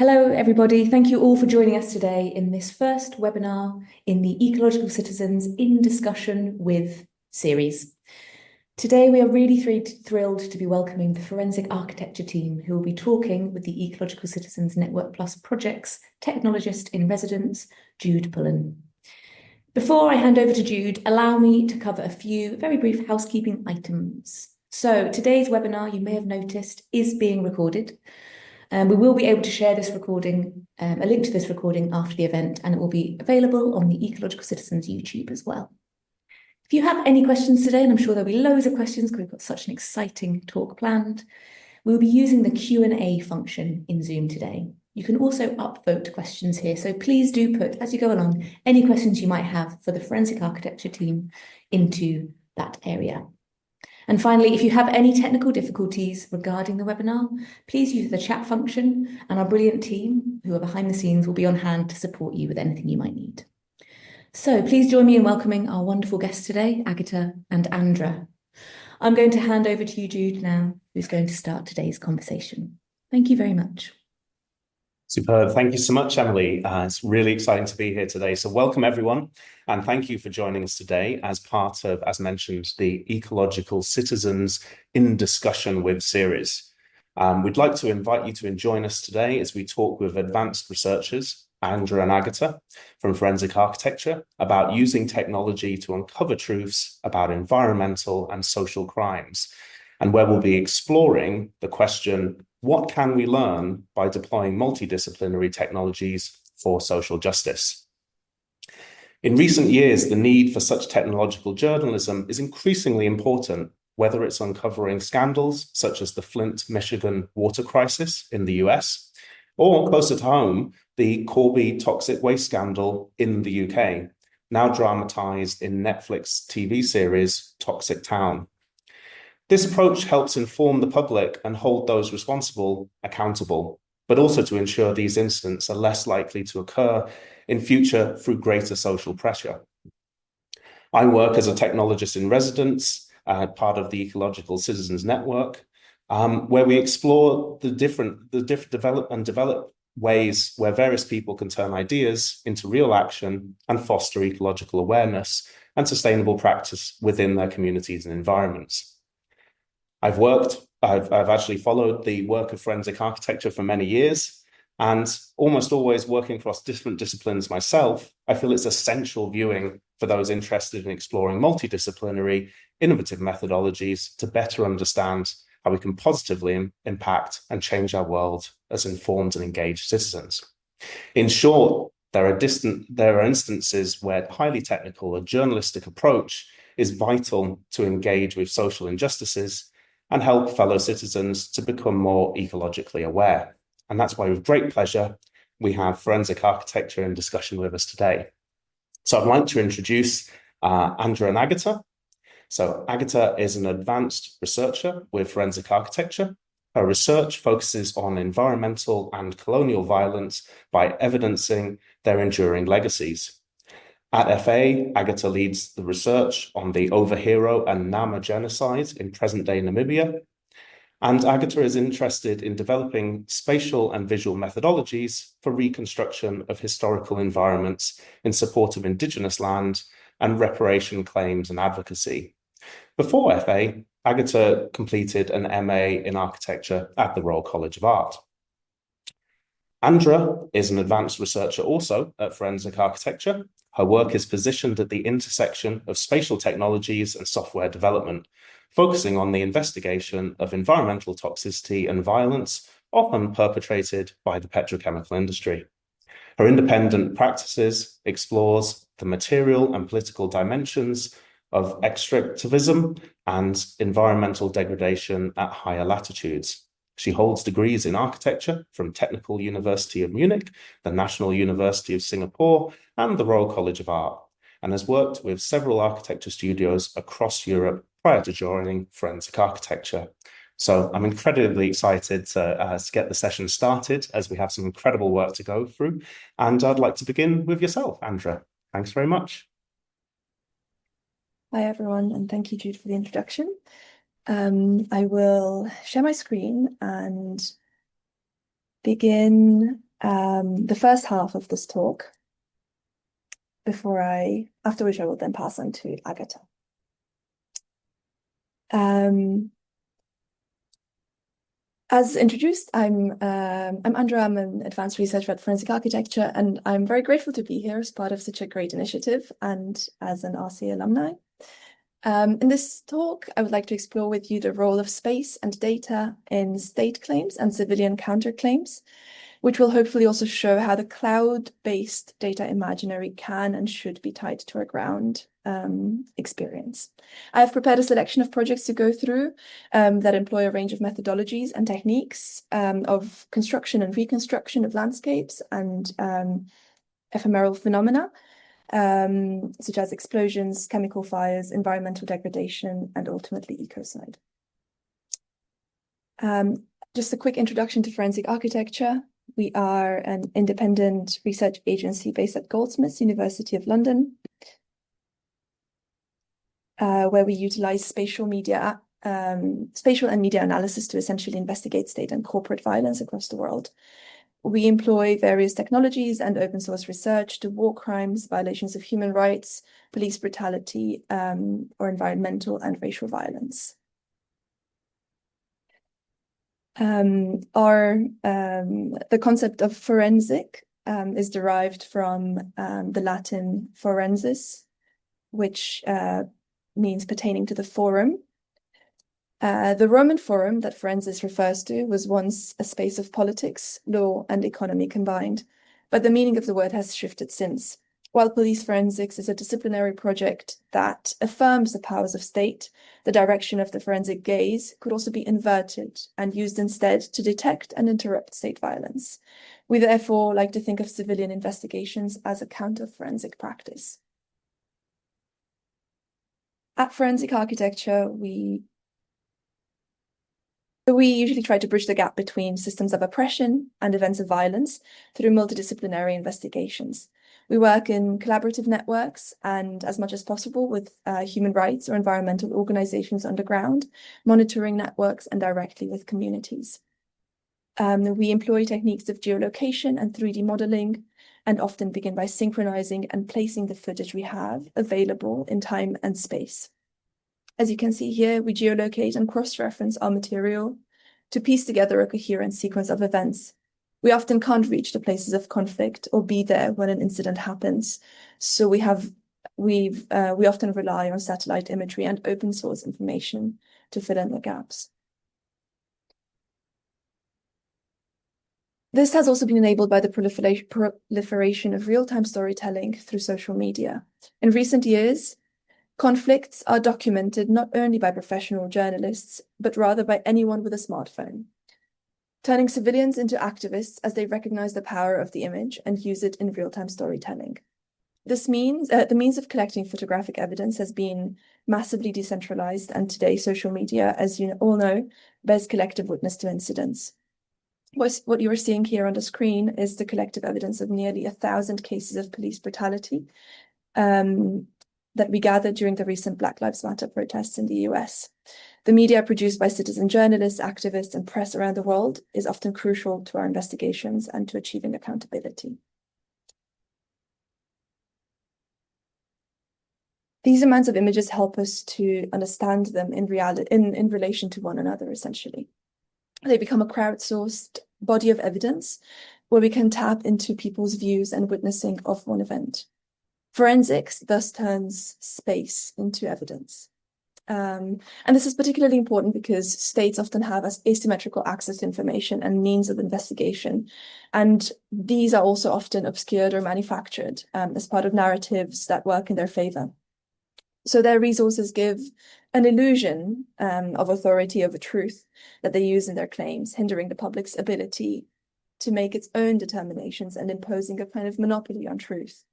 Hello, everybody. Thank you all for joining us today in this first webinar in the Ecological Citizens in Discussion with series. Today, we are really thrilled to be welcoming the Forensic Architecture team, who will be talking with the Ecological Citizens Network Plus project's technologist in residence, Jude Pullen. Before I hand over to Jude, allow me to cover a few very brief housekeeping items. So today's webinar, you may have noticed, is being recorded. We will be able to share this recording, a link to this recording after the event, and it will be available on the Ecological Citizens YouTube as well. If you have any questions today, and I'm sure there'll be loads of questions because we've got such an exciting talk planned, we'll be using the Q&A function in Zoom today. You can also upvote questions here, so please do put, as you go along, any questions you might have for the Forensic Architecture team into that area. And finally, if you have any technical difficulties regarding the webinar, please use the chat function, and our brilliant team, who are behind the scenes, will be on hand to support you with anything you might need. So please join me in welcoming our wonderful guests today, Agata and Andra. I'm going to hand over to you, Jude, now, who's going to start today's conversation. Thank you very much. Superb. Thank you so much, Emily. It's really exciting to be here today. So welcome, everyone. And thank you for joining us today as part of, as mentioned, the Ecological Citizens in Discussion with series. We'd like to invite you to join us today as we talk with advanced researchers, Andra and Agata from Forensic Architecture, about using technology to uncover truths about environmental and social crimes, and where we'll be exploring the question, what can we learn by deploying multidisciplinary technologies for social justice? In recent years, the need for such technological journalism is increasingly important, whether it's uncovering scandals such as the Flint, Michigan water crisis in the US, or closer to home, the Corby toxic waste scandal in the UK, now dramatized in Netflix TV series Toxic Town. This approach helps inform the public and hold those responsible accountable, but also to ensure these incidents are less likely to occur in future through greater social pressure. I work as a technologist in residence, part of the Ecological Citizens Network, where we explore the different develop ways where various people can turn ideas into real action and foster ecological awareness and sustainable practice within their communities and environments. I've actually followed the work of forensic architecture for many years, and almost always working across different disciplines myself, I feel it's essential viewing for those interested in exploring multidisciplinary, innovative methodologies to better understand how we can positively impact and change our world as informed and engaged citizens. In short, there are instances where highly technical or journalistic approach is vital to engage with social injustices and help fellow citizens to become more ecologically aware. And that's why, with great pleasure, we have Forensic Architecture in Discussion with us today. So I'd like to introduce Andra and Agata. So Agata is an advanced researcher with Forensic Architecture. Her research focuses on environmental and colonial violence by evidencing their enduring legacies. At FA, Agata leads the research on the Overhero and Nama genocide in present-day Namibia. And Agata is interested in developing spatial and visual methodologies for reconstruction of historical environments in support of Indigenous land and reparation claims and advocacy. Before FA, Agata completed an MA in architecture at the Royal College of Art. Andra is an advanced researcher also at Forensic Architecture. Her work is positioned at the intersection of spatial technologies and software development, focusing on the investigation of environmental toxicity and violence, often perpetrated by the petrochemical industry. Her independent practices explores the material and political dimensions of extractivism and environmental degradation at higher latitudes. She holds degrees in architecture from Technical University of Munich, the National University of Singapore, and the Royal College of Art, and has worked with several architecture studios across Europe prior to joining Forensic Architecture. So I'm incredibly excited to get the session started, as we have some incredible work to go through. And I'd like to begin with yourself, Andra. Thanks very much. Hi, everyone, and thank you, Jude, for the introduction. I will share my screen and begin the first half of this talk after which I will then pass on to Agata. As introduced, I'm Andra. I'm an advanced researcher at Forensic Architecture, and I'm very grateful to be here as part of such a great initiative and as an RC alumni. In this talk, I would like to explore with you the role of space and data in state claims and civilian counterclaims, which will hopefully also show how the cloud-based data imaginary can and should be tied to our ground experience. I have prepared a selection of projects to go through that employ a range of methodologies and techniques of construction and reconstruction of landscapes and ephemeral phenomena, such as explosions, chemical fires, environmental degradation, and ultimately ecocide. Just a quick introduction to forensic architecture. We are an independent research agency based at Goldsmiths, University of London, where we utilize spatial and media analysis to essentially investigate state and corporate violence across the world. We employ various technologies and open source research to war crimes, violations of human rights, police brutality, or environmental and racial violence. The concept of forensic is derived from the Latin forensis, which means pertaining to the forum. The Roman forum that forensis refers to was once a space of politics, law, and economy combined, but the meaning of the word has shifted since. While police forensics is a disciplinary project that affirms the powers of state, the direction of the forensic gaze could also be inverted and used instead to detect and interrupt state violence. We therefore like to think of civilian investigations as a counter-forensic practice. At Forensic Architecture, we usually try to bridge the gap between systems of oppression and events of violence through multidisciplinary investigations. We work in collaborative networks and, as much as possible, with human rights or environmental organizations on the ground, monitoring networks, and directly with communities. We employ techniques of geolocation and 3D modeling, and often begin by synchronizing and placing the footage we have available in time and space. As you can see here, we geolocate and cross-reference our material to piece together a coherent sequence of events. We often can't reach the places of conflict or be there when an incident happens, so we often rely on satellite imagery and open source information to fill in the gaps. This has also been enabled by the proliferation of real-time storytelling through social media. In recent years, conflicts are documented not only by professional journalists, but rather by anyone with a smartphone, turning civilians into activists as they recognize the power of the image and use it in real-time storytelling. This means the means of collecting photographic evidence has been massively decentralized, and today social media, as you all know, bears collective witness to incidents. What you are seeing here on the screen is the collective evidence of nearly 1,000 cases of police brutality that we gathered during the recent Black Lives Matter protests in the US. The media produced by citizen journalists, activists, and press around the world is often crucial to our investigations and to achieving accountability. These amounts of images help us to understand them in relation to one another, essentially. They become a crowdsourced body of evidence where we can tap into people's views and witnessing of one event. Forensics thus turns space into evidence. And this is particularly important because states often have asymmetrical access to information and means of investigation. And these are also often obscured or manufactured as part of narratives that work in their favor. So their resources give an illusion of authority over truth that they use in their claims, hindering the public's ability to make its own determinations and imposing a kind of monopoly on truth.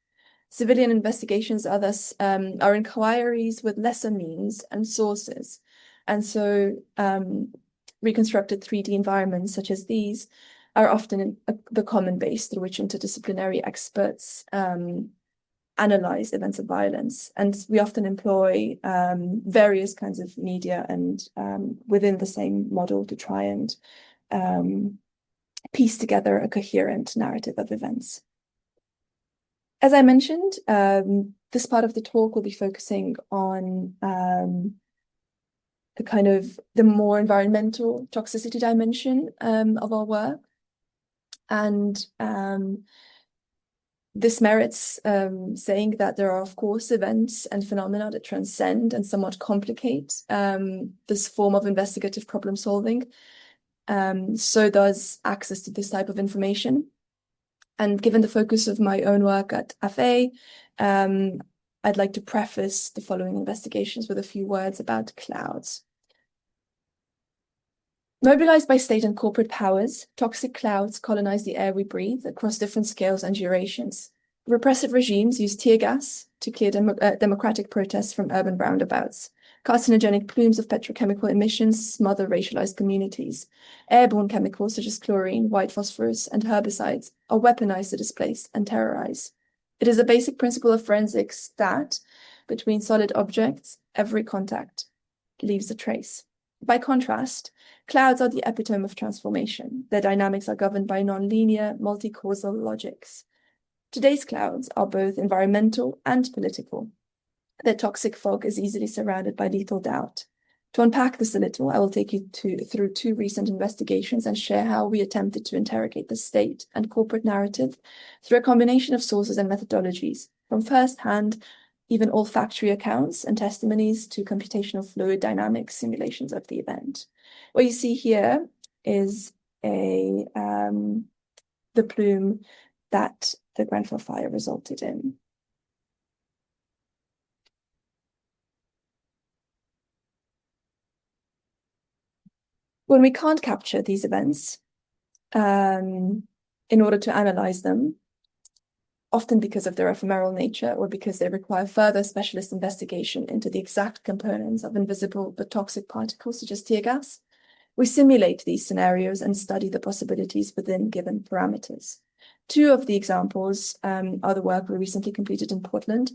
Civilian investigations are thus are inquiries with lesser means and sources. And so reconstructed 3D environments such as these are often the common base through which interdisciplinary experts analyze events of violence. And we often employ various kinds of media and within the same model to try and piece together a coherent narrative of events. As I mentioned, this part of the talk will be focusing on the more environmental toxicity dimension of our work. And this merits saying that there are, of course, events and phenomena that transcend and somewhat complicate this form of investigative problem solving. So does access to this type of information. And given the focus of my own work at AFE, I'd like to preface the following investigations with a few words about clouds. Mobilized by state and corporate powers, toxic clouds colonize the air we breathe across different scales and durations. Repressive regimes use tear gas to clear democratic protests from urban roundabouts. Carcinogenic plumes of petrochemical emissions smother racialized communities. Airborne chemicals such as chlorine, white phosphorus, and herbicides are weaponized to displace and terrorize. It is a basic principle of forensics that, between solid objects, every contact leaves a trace. By contrast, clouds are the epitome of transformation. Their dynamics are governed by non-linear, multi-causal logics. Today's clouds are both environmental and political. Their toxic fog is easily surrounded by lethal doubt. To unpack this a little, I will take you through two recent investigations and share how we attempted to interrogate the state and corporate narrative through a combination of sources and methodologies, from first-hand, even olfactory accounts and testimonies to computational fluid dynamics simulations of the event. What you see here is the plume that the Grenfell fire resulted in. When we can't capture these events in order to analyze them, often because of their ephemeral nature or because they require further specialist investigation into the exact components of invisible but toxic particles such as tear gas, we simulate these scenarios and study the possibilities within given parameters. Two of the examples are the work we recently completed in Portland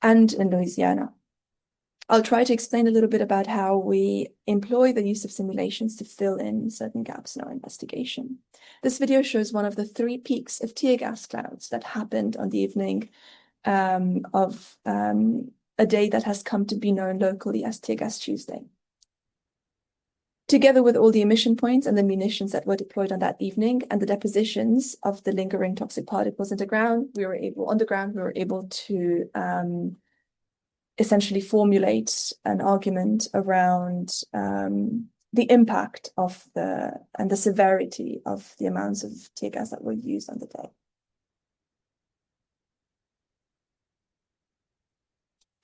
and in Louisiana. I'll try to explain a little bit about how we employ the use of simulations to fill in certain gaps in our investigation. This video shows one of the 3 peaks of tear gas clouds that happened on the evening of a day that has come to be known locally as Tear Gas Tuesday. Together with all the emission points and the munitions that were deployed on that evening and the depositions of the lingering toxic particles underground, we were able to essentially formulate an argument around the impact of and the severity of the amounts of tear gas that were used on the day.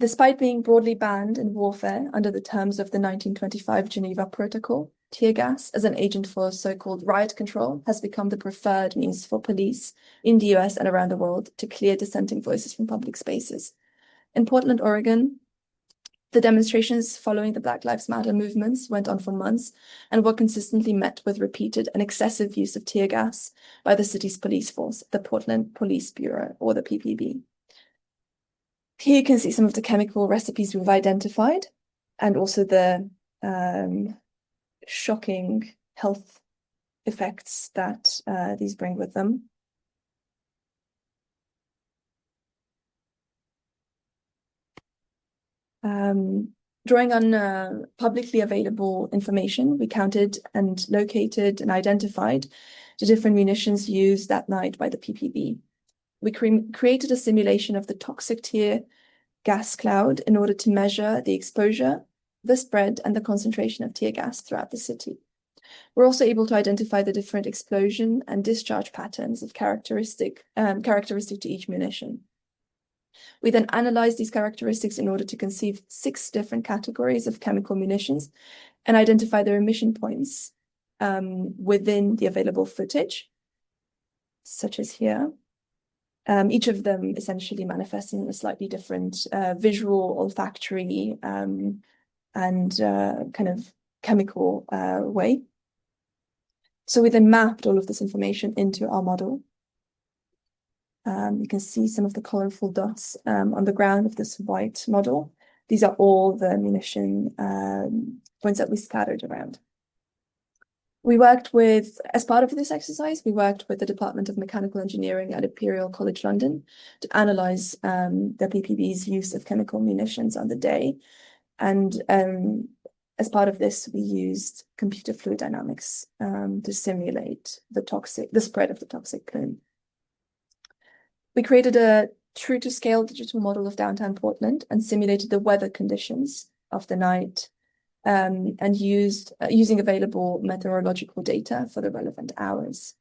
Despite being broadly banned in warfare under the terms of the 1925 Geneva Protocol, tear gas as an agent for so-called riot control has become the preferred means for police in the US and around the world to clear dissenting voices from public spaces. In Portland, Oregon, the demonstrations following the Black Lives Matter movements went on for months and were consistently met with repeated and excessive use of tear gas by the city's police force, the Portland Police Bureau, or the PPB. Here you can see some of the chemical recipes we've identified and also the shocking health effects that these bring with them. Drawing on publicly available information, we counted and located and identified the different munitions used that night by the PPB. We created a simulation of the toxic tear gas cloud in order to measure the exposure, the spread, and the concentration of tear gas throughout the city. We're also able to identify the different explosion and discharge patterns of characteristic to each munition. We then analyzed these characteristics in order to conceive 6 different categories of chemical munitions and identify their emission points within the available footage, such as here. Each of them essentially manifests in a slightly different visual, olfactory, and kind of chemical way. So we then mapped all of this information into our model. You can see some of the colorful dots on the ground of this white model. These are all the munition points that we scattered around. We worked with, as part of this exercise, we worked with the Department of Mechanical Engineering at Imperial College London to analyze the PPB's use of chemical munitions on the day. And as part of this, we used computer fluid dynamics to simulate the spread of the toxic plume. We created a true-to-scale digital model of downtown Portland and simulated the weather conditions of the night and using available meteorological data for the relevant hours.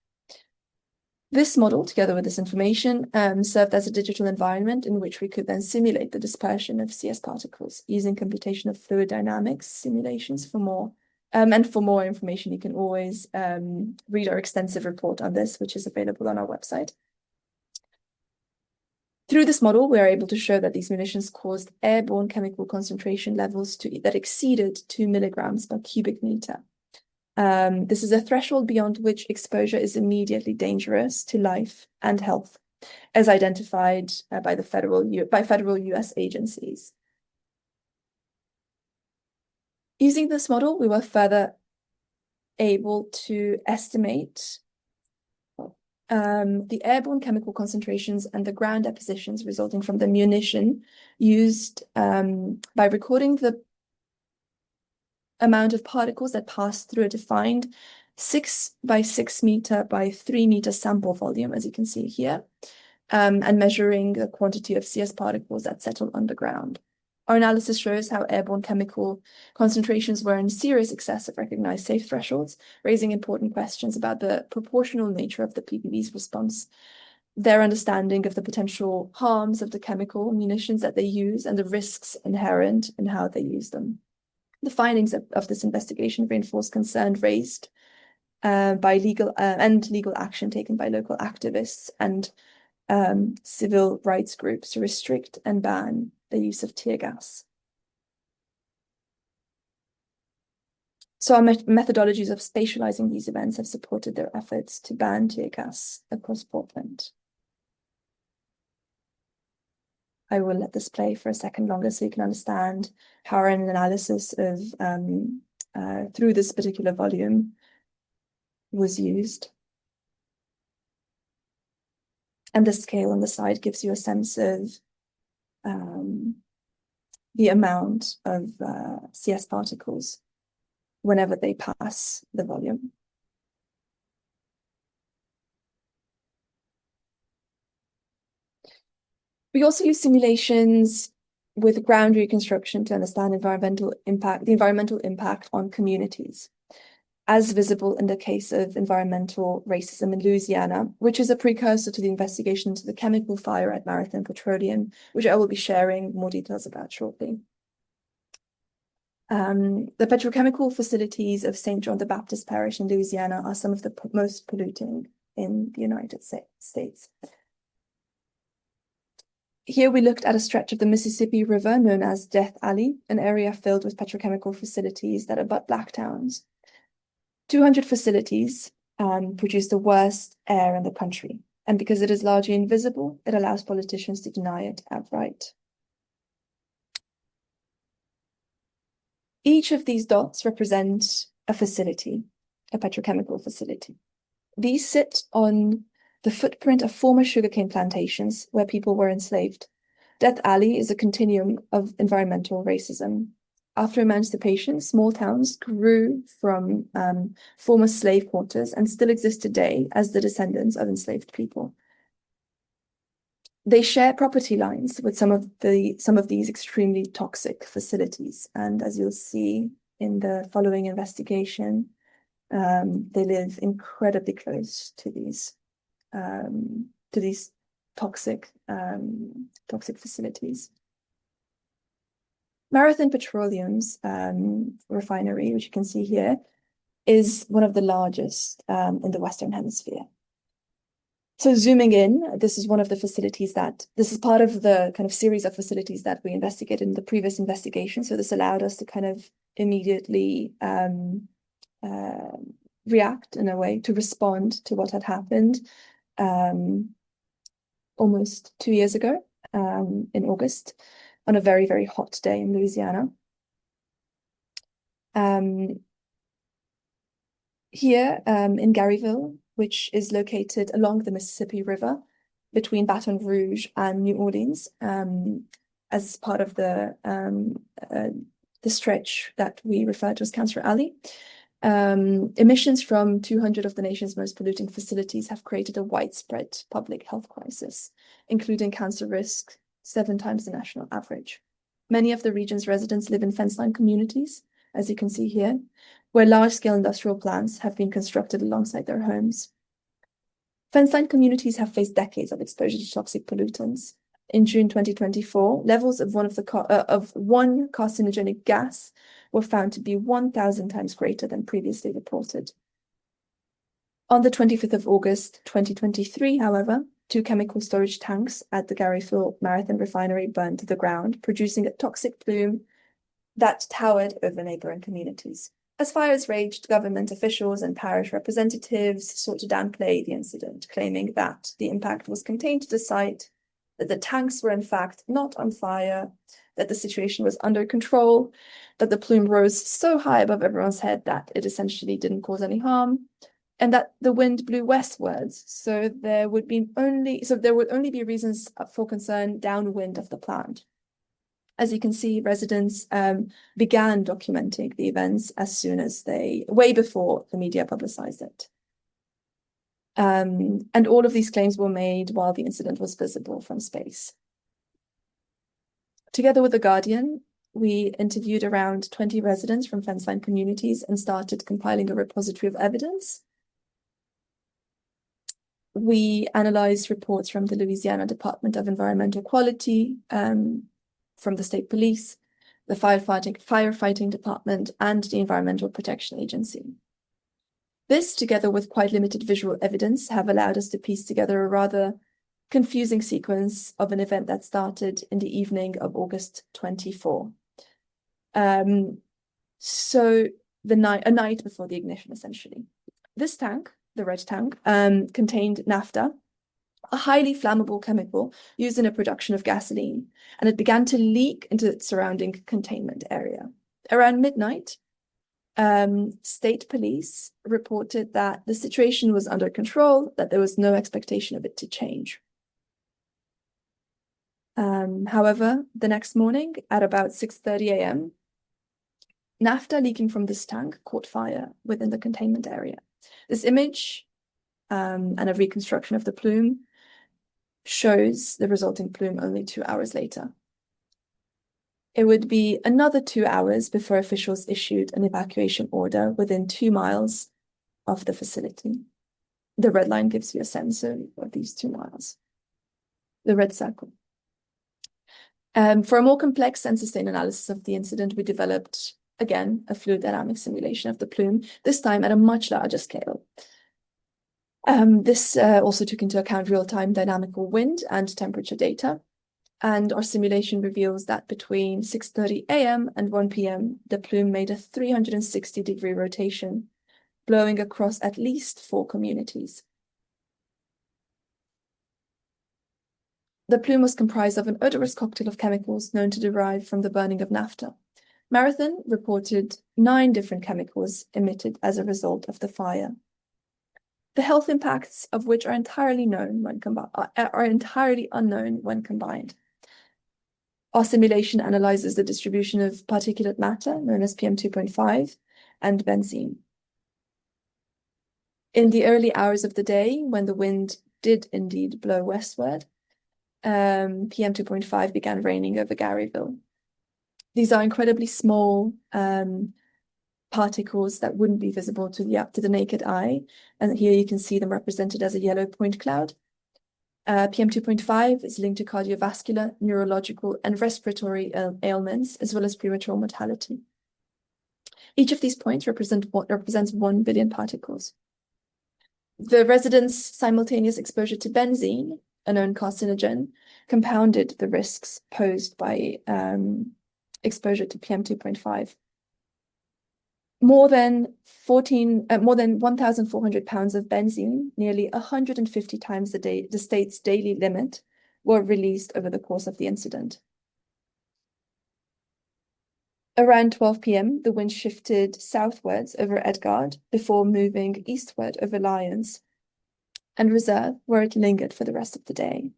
This model, together with this information, served as a digital environment in which we could then simulate the dispersion of CS particles using computational fluid dynamics simulations for more. And for more information, you can always read our extensive report on this, which is available on our website. Through this model, we are able to show that these munitions caused airborne chemical concentration levels that exceeded 2 milligrams per cubic meter. This is a threshold beyond which exposure is immediately dangerous to life and health, as identified by federal US agencies. Using this model, we were further able to estimate the airborne chemical concentrations and the ground depositions resulting from the munition used by recording the amount of particles that pass through a defined 6 by 6 meter by 3 meter sample volume, as you can see here, and measuring the quantity of CS particles that settle underground. Our analysis shows how airborne chemical concentrations were in serious excess of recognized safe thresholds, raising important questions about the proportional nature of the PPB's response, their understanding of the potential harms of the chemical munitions that they use, and the risks inherent in how they use them. The findings of this investigation reinforce concern raised by legal action taken by local activists and civil rights groups to restrict and ban the use of tear gas. So our methodologies of spatializing these events have supported their efforts to ban tear gas across Portland. I will let this play for a second longer so you can understand how our analysis of through this particular volume was used. And the scale on the side gives you a sense of the amount of CS particles whenever they pass the volume. We also use simulations with ground reconstruction to understand the environmental impact on communities, as visible in the case of environmental racism in Louisiana, which is a precursor to the investigation into the chemical fire at Marathon Petroleum, which I will be sharing more details about shortly. The petrochemical facilities of St. John the Baptist Parish in Louisiana are some of the most polluting in the United States. Here we looked at a stretch of the Mississippi River known as Death Alley, an area filled with petrochemical facilities that abut black towns. 200 facilities produce the worst air in the country, and because it is largely invisible, it allows politicians to deny it outright. Each of these dots represent a facility, a petrochemical facility. These sit on the footprint of former sugarcane plantations where people were enslaved. Death Alley is a continuum of environmental racism. After emancipation, small towns grew from former slave quarters and still exist today as the descendants of enslaved people. They share property lines with some of these extremely toxic facilities, and as you'll see in the following investigation, they live incredibly close to these toxic facilities. Marathon Petroleum's refinery, which you can see here, is one of the largest in the Western Hemisphere. So zooming in, this is one of the facilities this is part of the kind of series of facilities that we investigated in the previous investigation. So this allowed us to kind of immediately react in a way to respond to what had happened almost 2 years ago in August on a very, very hot day in Louisiana. Here in Garyville, which is located along the Mississippi River between Baton Rouge and New Orleans, as part of the stretch that we refer to as Cancer Alley. Emissions from 200 of the nation's most polluting facilities have created a widespread public health crisis, including cancer risk 7 times the national average. Many of the region's residents live in fence-line communities, as you can see here, where large-scale industrial plants have been constructed alongside their homes. Fence-line communities have faced decades of exposure to toxic pollutants. In June 2024, levels of one carcinogenic gas were found to be 1,000 times greater than previously reported. On the 25th of August 2023, however, 2 chemical storage tanks at the Garyville Marathon refinery burned to the ground, producing a toxic plume that towered over neighboring communities. As fires raged, government officials and parish representatives sought to downplay the incident, claiming that the impact was contained to the site, that the tanks were in fact not on fire, that the situation was under control, that the plume rose so high above everyone's head that it essentially didn't cause any harm, and that the wind blew westwards, so there would only be reasons for concern downwind of the plant. As you can see, residents began documenting the events as soon as way before the media publicized it. And all of these claims were made while the incident was visible from space. Together with The Guardian, we interviewed around 20 residents from fence-line communities and started compiling a repository of evidence. We analyzed reports from the Louisiana Department of Environmental Quality, from the state police, the firefighting department, and the Environmental Protection Agency. This, together with quite limited visual evidence, have allowed us to piece together a rather confusing sequence of an event that started in the evening of August 24. So a night before the ignition, essentially. This tank, the red tank, contained naphtha, a highly flammable chemical used in the production of gasoline, and it began to leak into its surrounding containment area. Around midnight, state police reported that the situation was under control, that there was no expectation of it to change. However, the next morning at about 6:30 a.m., naphtha leaking from this tank caught fire within the containment area. This image and a reconstruction of the plume shows the resulting plume only 2 hours later. It would be another 2 hours before officials issued an evacuation order within 2 miles of the facility. The red line gives you a sense of these 2 miles. The red circle. For a more complex and sustained analysis of the incident, we developed, again, a fluid dynamic simulation of the plume, this time at a much larger scale. This also took into account real-time dynamical wind and temperature data. And our simulation reveals that between 6:30 a.m. and 1 p.m., the plume made a 360-degree rotation, blowing across at least 4 communities. The plume was comprised of an odorous cocktail of chemicals known to derive from the burning of naphtha. Marathon reported 9 different chemicals emitted as a result of the fire, the health impacts of which are entirely unknown when combined. Our simulation analyzes the distribution of particulate matter, known as PM2.5, and benzene. In the early hours of the day, when the wind did indeed blow westward, PM2.5 began raining over Garyville. These are incredibly small particles that wouldn't be visible to the naked eye. And here you can see them represented as a yellow point cloud. PM2.5 is linked to cardiovascular, neurological, and respiratory ailments, as well as premature mortality. Each of these points represents 1 billion particles. The residents' simultaneous exposure to benzene, a known carcinogen, compounded the risks posed by exposure to PM2.5. More than 1,400 pounds of benzene, nearly 150 times the state's daily limit, were released over the course of the incident. Around 12 p.m., the wind shifted southwards over Edgard before moving eastward over Lyons and Reserve, where it lingered for the rest of the day,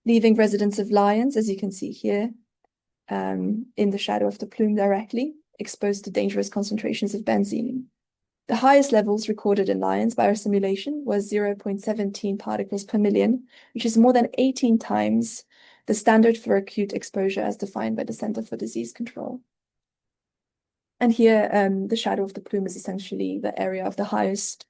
leaving residents of Lyons, as you can see here, in the shadow of the plume directly, exposed to dangerous concentrations of benzene. The highest levels recorded in Lyons by our simulation was 0.17 particles per million, which is more than 18 times the standard for acute exposure as defined by the Center for Disease Control. And here, the shadow of the plume is essentially the area of the highest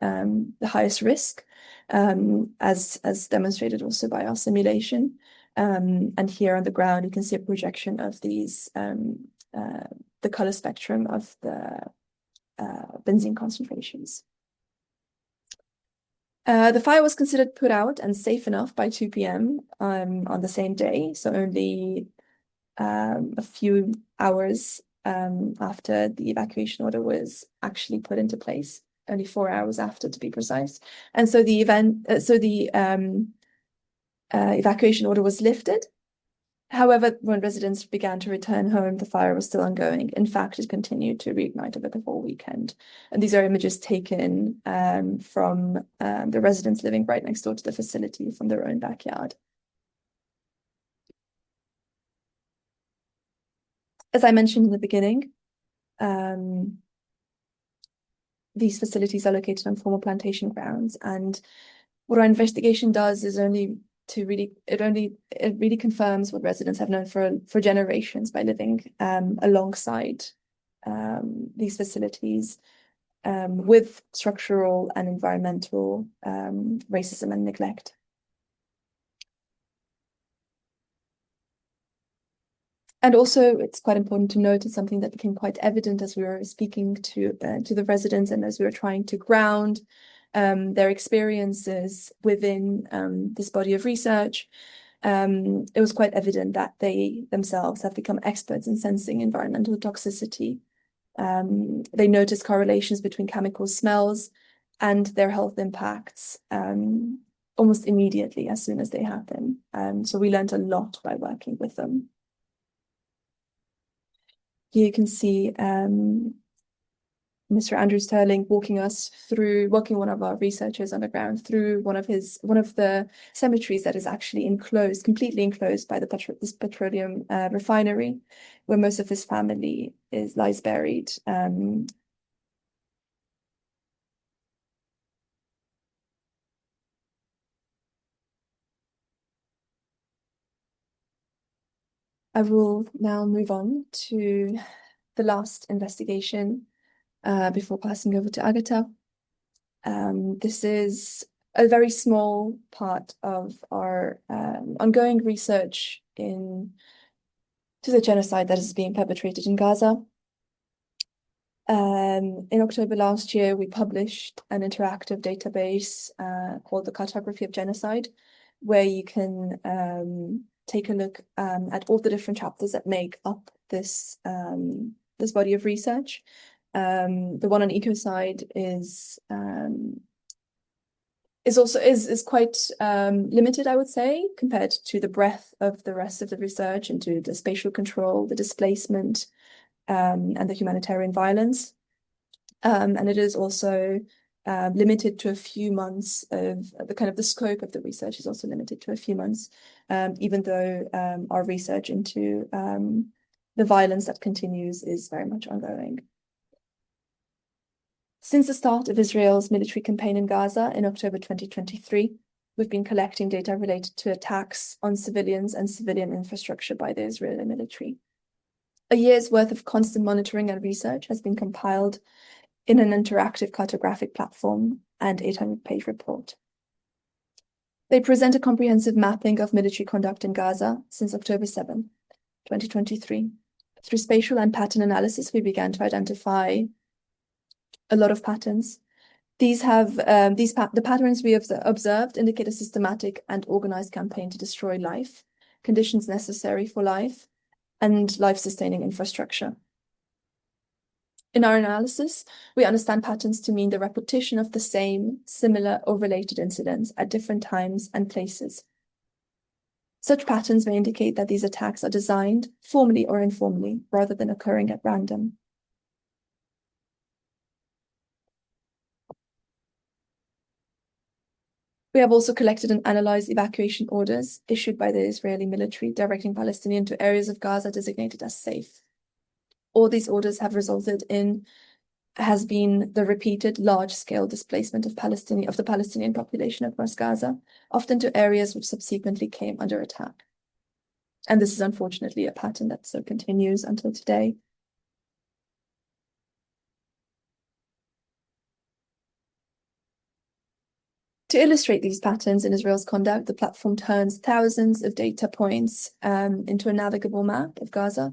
risk, as demonstrated also by our simulation. And here on the ground, you can see a projection of these, the color spectrum of the benzene concentrations. The fire was considered put out and safe enough by 2 p.m. On the same day, so only a few hours after the evacuation order was actually put into place, only 4 hours after, to be precise. And so the evacuation order was lifted. However, when residents began to return home, the fire was still ongoing. In fact, it continued to reignite over the whole weekend. And these are images taken from the residents living right next door to the facility from their own backyard. As I mentioned in the beginning, these facilities are located on former plantation grounds. And what our investigation does is it really confirms what residents have known for generations by living alongside these facilities with structural and environmental racism and neglect. And also, it's quite important to note, it's something that became quite evident as we were speaking to the residents and as we were trying to ground their experiences within this body of research. It was quite evident that they themselves have become experts in sensing environmental toxicity. They noticed correlations between chemical smells and their health impacts almost immediately as soon as they happen. So we learned a lot by working with them. Here you can see Mr. Andrew Sterling walking one of our researchers on the ground through one of the cemeteries that is actually completely enclosed by this petroleum refinery, where most of his family lies buried. I will now move on to the last investigation before passing over to Agata. This is a very small part of our ongoing research into the genocide that is being perpetrated in Gaza. In October last year, we published an interactive database called the Cartography of Genocide, where you can take a look at all the different chapters that make up this body of research. The one on ecocide is quite limited, I would say, compared to the breadth of the rest of the research into the spatial control, the displacement, and the humanitarian violence. And it is also limited to a few months of the scope of the research is also limited to a few months, even though our research into the violence that continues is very much ongoing. Since the start of Israel's military campaign in Gaza in October 2023, we've been collecting data related to attacks on civilians and civilian infrastructure by the Israeli military. A year's worth of constant monitoring and research has been compiled in an interactive cartographic platform and 800-page report. They present a comprehensive mapping of military conduct in Gaza since October 7, 2023. Through spatial and pattern analysis, we began to identify a lot of patterns. The patterns we have observed indicate a systematic and organized campaign to destroy life, conditions necessary for life, and life-sustaining infrastructure. In our analysis, we understand patterns to mean the repetition of the same, similar, or related incidents at different times and places. Such patterns may indicate that these attacks are designed formally or informally, rather than occurring at random. We have also collected and analyzed evacuation orders issued by the Israeli military directing Palestinians to areas of Gaza designated as safe. All these orders have resulted in has been the repeated large-scale displacement of the Palestinian population across Gaza, often to areas which subsequently came under attack. And this is unfortunately a pattern that still continues until today. To illustrate these patterns in Israel's conduct, the platform turns thousands of data points into a navigable map of Gaza,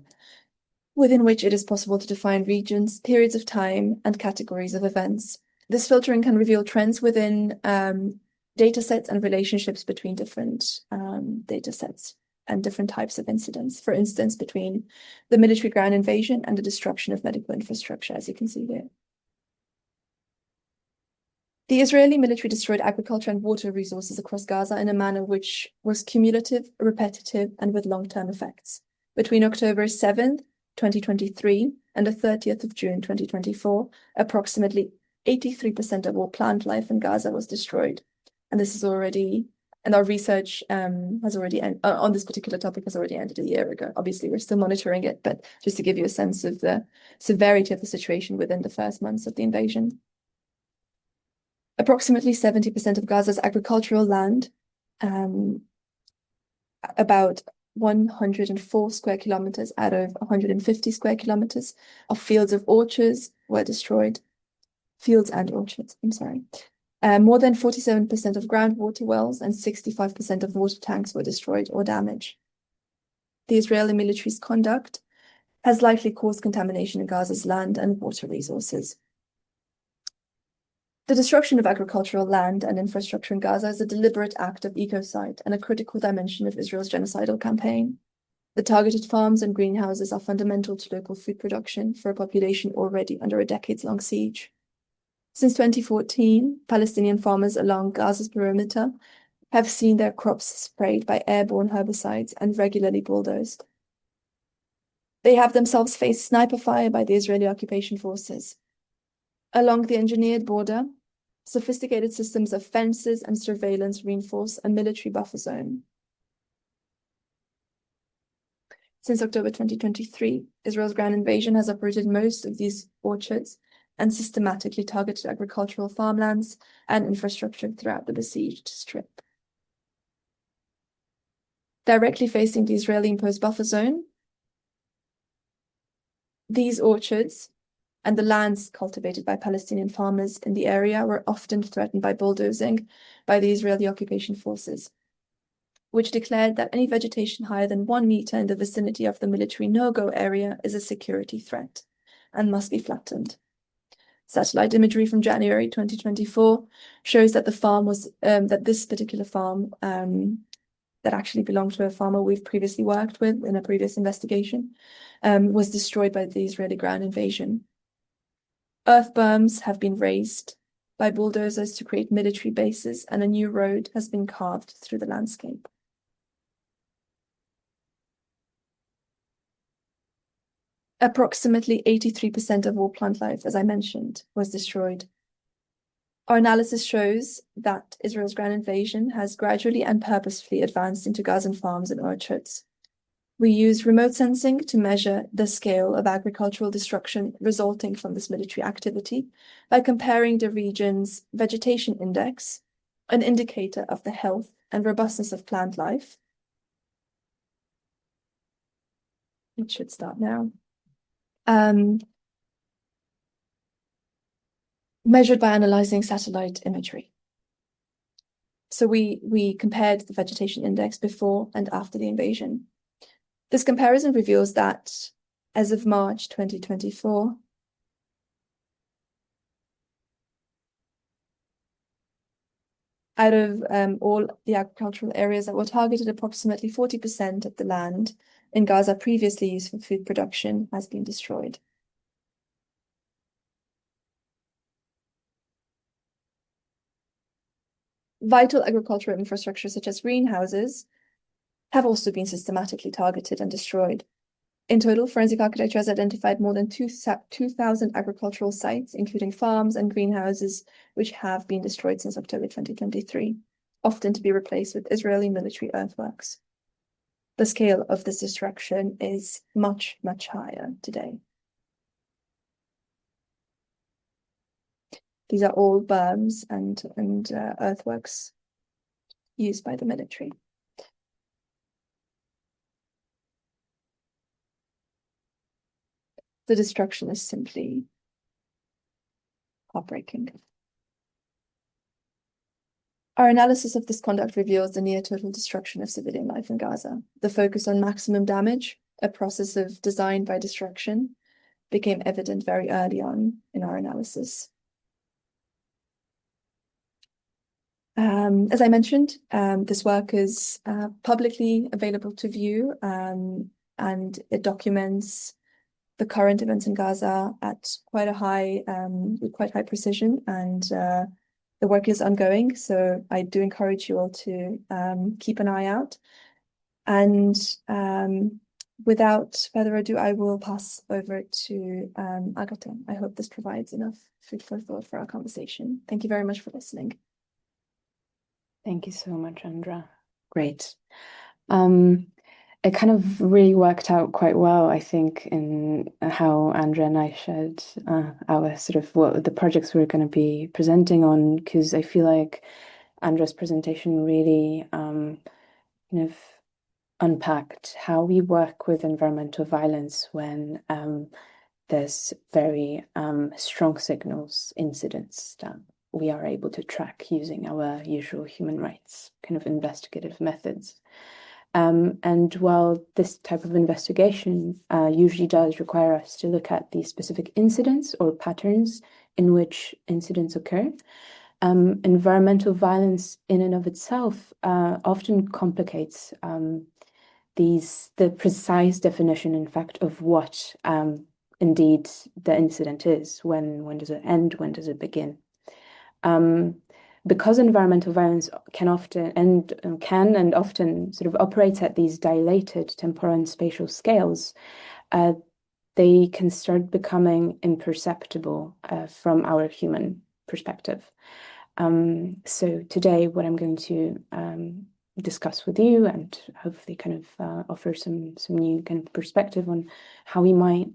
within which it is possible to define regions, periods of time, and categories of events. This filtering can reveal trends within data sets and relationships between different data sets and different types of incidents. For instance, between the military ground invasion and the destruction of medical infrastructure, as you can see here. The Israeli military destroyed agriculture and water resources across Gaza in a manner which was cumulative, repetitive, and with long-term effects. Between October 7th, 2023, and the 30th of June, 2024, approximately 83% of all plant life in Gaza was destroyed. And this is already, and our research has already, on this particular topic has already ended a year ago. Obviously, we're still monitoring it, but just to give you a sense of the severity of the situation within the first months of the invasion. Approximately 70% of Gaza's agricultural land, about 104 square kilometers out of 150 square kilometers of fields of orchards were destroyed. Fields and orchards, I'm sorry. More than 47% of groundwater wells and 65% of water tanks were destroyed or damaged. The Israeli military's conduct has likely caused contamination in Gaza's land and water resources. The destruction of agricultural land and infrastructure in Gaza is a deliberate act of ecocide and a critical dimension of Israel's genocidal campaign. The targeted farms and greenhouses are fundamental to local food production for a population already under a decades-long siege. Since 2014, Palestinian farmers along Gaza's perimeter have seen their crops sprayed by airborne herbicides and regularly bulldozed. They have themselves faced sniper fire by the Israeli occupation forces. Along the engineered border, sophisticated systems of fences and surveillance reinforce a military buffer zone. Since October 2023, Israel's ground invasion has uprooted most of these orchards and systematically targeted agricultural farmlands and infrastructure throughout the besieged strip. Directly facing the Israeli-imposed buffer zone, these orchards and the lands cultivated by Palestinian farmers in the area were often threatened by bulldozing by the Israeli occupation forces, which declared that any vegetation higher than 1 meter in the vicinity of the military no-go area is a security threat and must be flattened. Satellite imagery from January 2024 shows that the farm was that this particular farm that actually belonged to a farmer we've previously worked with in a previous investigation was destroyed by the Israeli ground invasion. Earth berms have been raised by bulldozers to create military bases, and a new road has been carved through the landscape. Approximately 83% of all plant life, as I mentioned, was destroyed. Our analysis shows that Israel's ground invasion has gradually and purposefully advanced into Gazan farms and orchards. We use remote sensing to measure the scale of agricultural destruction resulting from this military activity by comparing the region's vegetation index, an indicator of the health and robustness of plant life. It should start now. Measured by analyzing satellite imagery. So we compared the vegetation index before and after the invasion. This comparison reveals that as of March 2024, out of all the agricultural areas that were targeted, approximately 40% of the land in Gaza previously used for food production has been destroyed. Vital agricultural infrastructure such as greenhouses have also been systematically targeted and destroyed. In total, forensic architecture has identified more than 2,000 agricultural sites, including farms and greenhouses, which have been destroyed since October 2023, often to be replaced with Israeli military earthworks. The scale of this destruction is much, much higher today. These are all berms and earthworks used by the military. The destruction is simply heartbreaking. Our analysis of this conduct reveals the near total destruction of civilian life in Gaza. The focus on maximum damage, a process of design by destruction, became evident very early on in our analysis. As I mentioned, this work is publicly available to view, and it documents the current events in Gaza at quite a high, with quite high precision, and the work is ongoing. So I do encourage you all to keep an eye out. And without further ado, I will pass over to Agata. I hope this provides enough food for thought for our conversation. Thank you very much for listening. Thank you so much, Andra. Great. It kind of really worked out quite well, I think, in how Andra and I shared our sort of what the projects we're going to be presenting on, because I feel like Andra's presentation really kind of unpacked how we work with environmental violence when there's very strong signals, incidents that we are able to track using our usual human rights kind of investigative methods. And while this type of investigation usually does require us to look at the specific incidents or patterns in which incidents occur, environmental violence in and of itself often complicates the precise definition, in fact, of what indeed the incident is. When does it end? When does it begin? Because environmental violence can often sort of operate at these dilated temporal and spatial scales, they can start becoming imperceptible from our human perspective. So today, what I'm going to discuss with you and hopefully kind of offer some new kind of perspective on how we might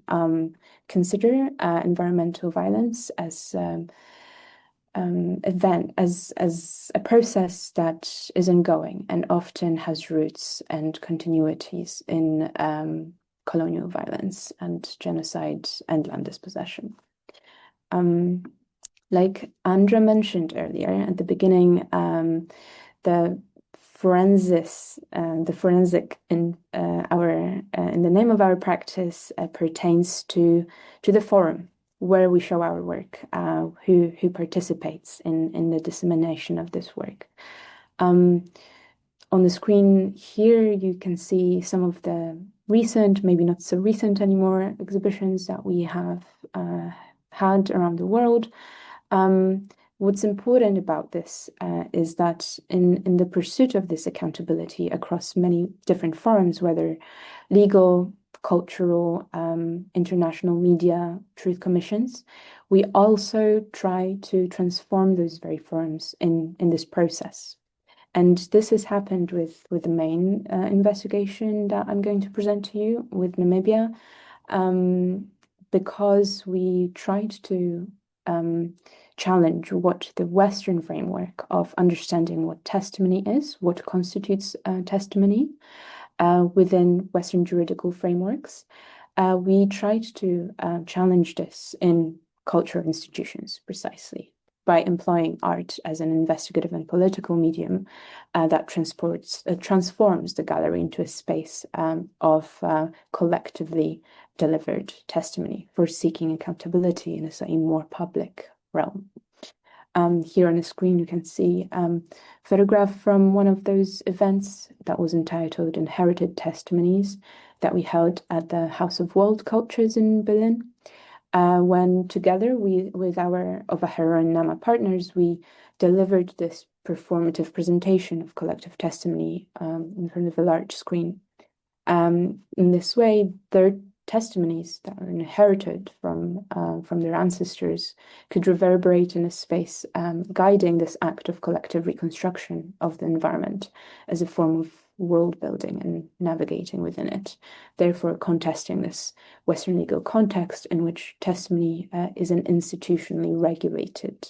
consider environmental violence as as a process that is ongoing and often has roots and continuities in colonial violence and genocide and land dispossession. Like Andra mentioned earlier at the beginning, the forensic in the name of our practice pertains to the forum where we show our work, who participates in the dissemination of this work. On the screen here, you can see some of the recent, maybe not so recent anymore, exhibitions that we have had around the world. What's important about this is that in the pursuit of this accountability across many different forums, whether legal, cultural, international media, truth commissions, we also try to transform those very forums in this process. And this has happened with the main investigation that I'm going to present to you with Namibia, because we tried to challenge what the Western framework of understanding what testimony is, what constitutes testimony within Western juridical frameworks. We tried to challenge this in cultural institutions precisely by employing art as an investigative and political medium that transforms the gallery into a space of collectively delivered testimony for seeking accountability in a slightly more public realm. Here on the screen, you can see a photograph from one of those events that was entitled Inherited Testimonies that we held at the House of World Cultures in Berlin. When together with our Ovahero and Nama partners, we delivered this performative presentation of collective testimony in front of a large screen. In this way, their testimonies that are inherited from their ancestors could reverberate in a space, guiding this act of collective reconstruction of the environment as a form of world building and navigating within it, therefore contesting this Western legal context in which testimony is an institutionally regulated,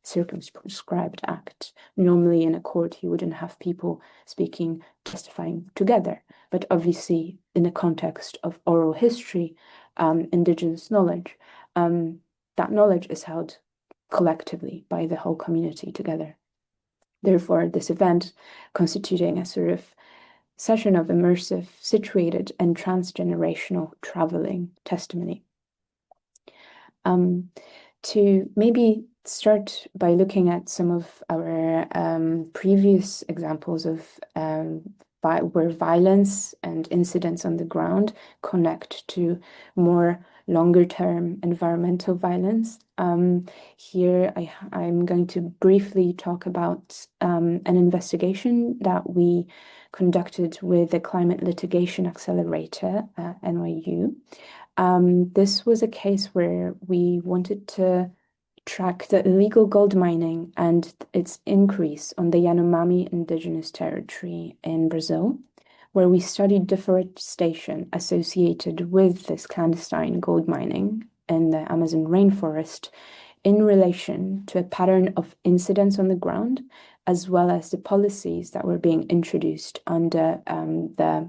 circumscribed act. Normally in a court, you wouldn't have people testifying together, but obviously in the context of oral history, indigenous knowledge, that knowledge is held collectively by the whole community together. Therefore, this event constituting a sort of session of immersive, situated, and transgenerational traveling testimony. To maybe start by looking at some of our previous examples of where violence and incidents on the ground connect to more longer-term environmental violence. Here I'm going to briefly talk about an investigation that we conducted with the Climate Litigation Accelerator at NYU. This was a case where we wanted to track the illegal gold mining and its increase on the Yanomami indigenous territory in Brazil, where we studied deforestation associated with this clandestine gold mining in the Amazon rainforest in relation to a pattern of incidents on the ground, as well as the policies that were being introduced under the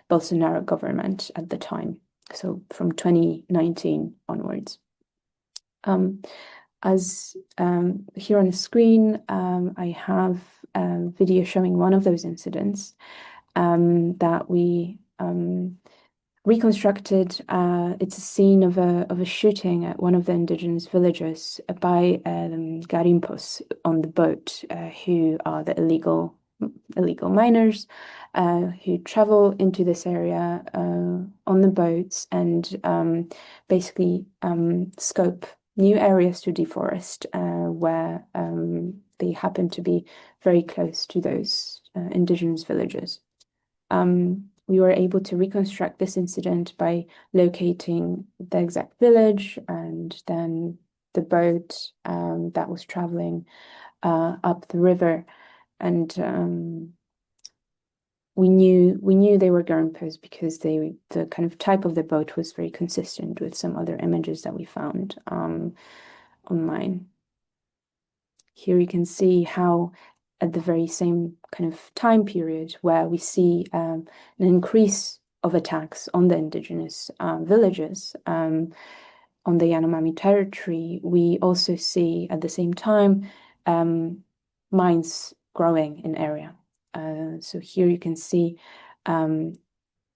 Bolsonaro government at the time, so from 2019 onwards. As here on the screen, I have a video showing one of those incidents that we reconstructed. It's a scene of a shooting at one of the indigenous villages by garimpos on the boat, who are the illegal miners who travel into this area on the boats and basically scope new areas to deforest where they happen to be very close to those indigenous villages. We were able to reconstruct this incident by locating the exact village and then the boat that was traveling up the river, and we knew they were garimpos because the kind of type of the boat was very consistent with some other images that we found online. Here you can see how at the very same kind of time period where we see an increase of attacks on the indigenous villages on the Yanomami territory, we also see at the same time mines growing in area. So here you can see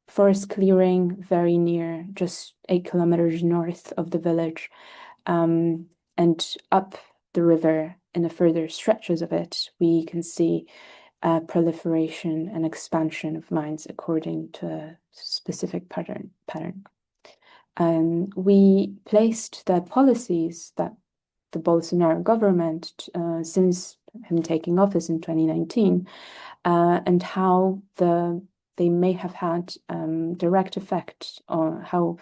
forest clearing very near, just 8 kilometers north of the village, and up the river in the further stretches of it, we can see proliferation and expansion of mines according to a specific pattern. We placed the policies that the Bolsonaro government, since him taking office in 2019, and how they may have had direct effect on how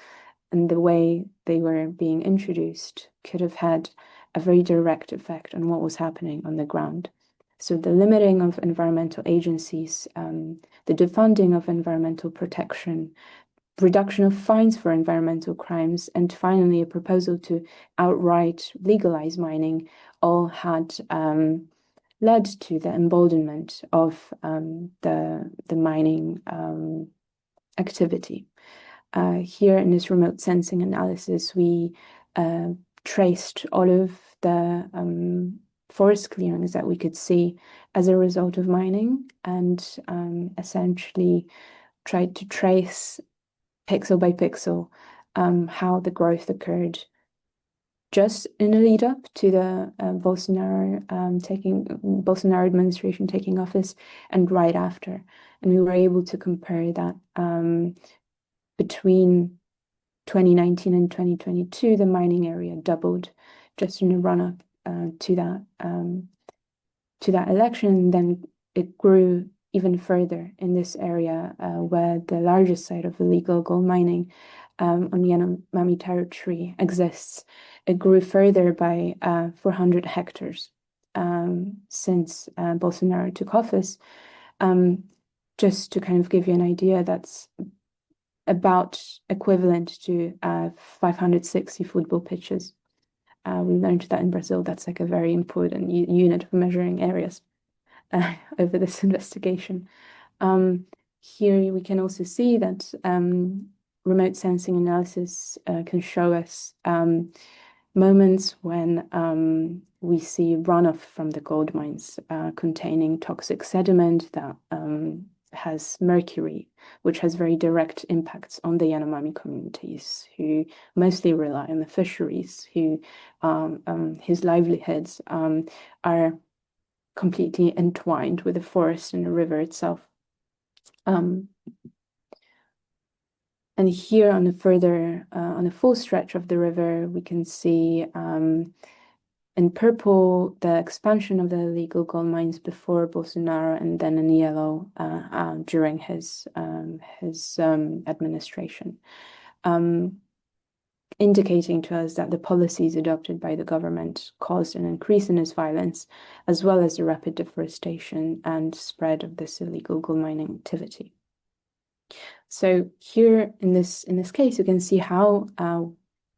and the way they were being introduced could have had a very direct effect on what was happening on the ground. So the limiting of environmental agencies, the defunding of environmental protection, reduction of fines for environmental crimes, and finally a proposal to outright legalize mining all had led to the emboldenment of the mining activity. Here in this remote sensing analysis, we traced all of the forest clearings that we could see as a result of mining, and essentially tried to trace pixel by pixel how the growth occurred just in the lead up to the Bolsonaro administration taking office and right after. And we were able to compare that between 2019 and 2022, the mining area doubled just in the run-up to that to that election. Then it grew even further in this area where the largest site of illegal gold mining on Yanomami territory exists. It grew further by 400 hectares since Bolsonaro took office. Just to kind of give you an idea, that's about equivalent to 560 football pitches. We learned that in Brazil, that's like a very important unit of measuring areas over this investigation. Here we can also see that remote sensing analysis can show us moments when we see runoff from the gold mines containing toxic sediment that has mercury, which has very direct impacts on the Yanomami communities, who mostly rely on the fisheries, who his livelihoods are completely entwined with the forest and the river itself. And here on the full stretch of the river, we can see in purple the expansion of the illegal gold mines before Bolsonaro, and then in yellow during his administration, indicating to us that the policies adopted by the government caused an increase in this violence, as well as the rapid deforestation and spread of this illegal gold mining activity. So here in this case, you can see how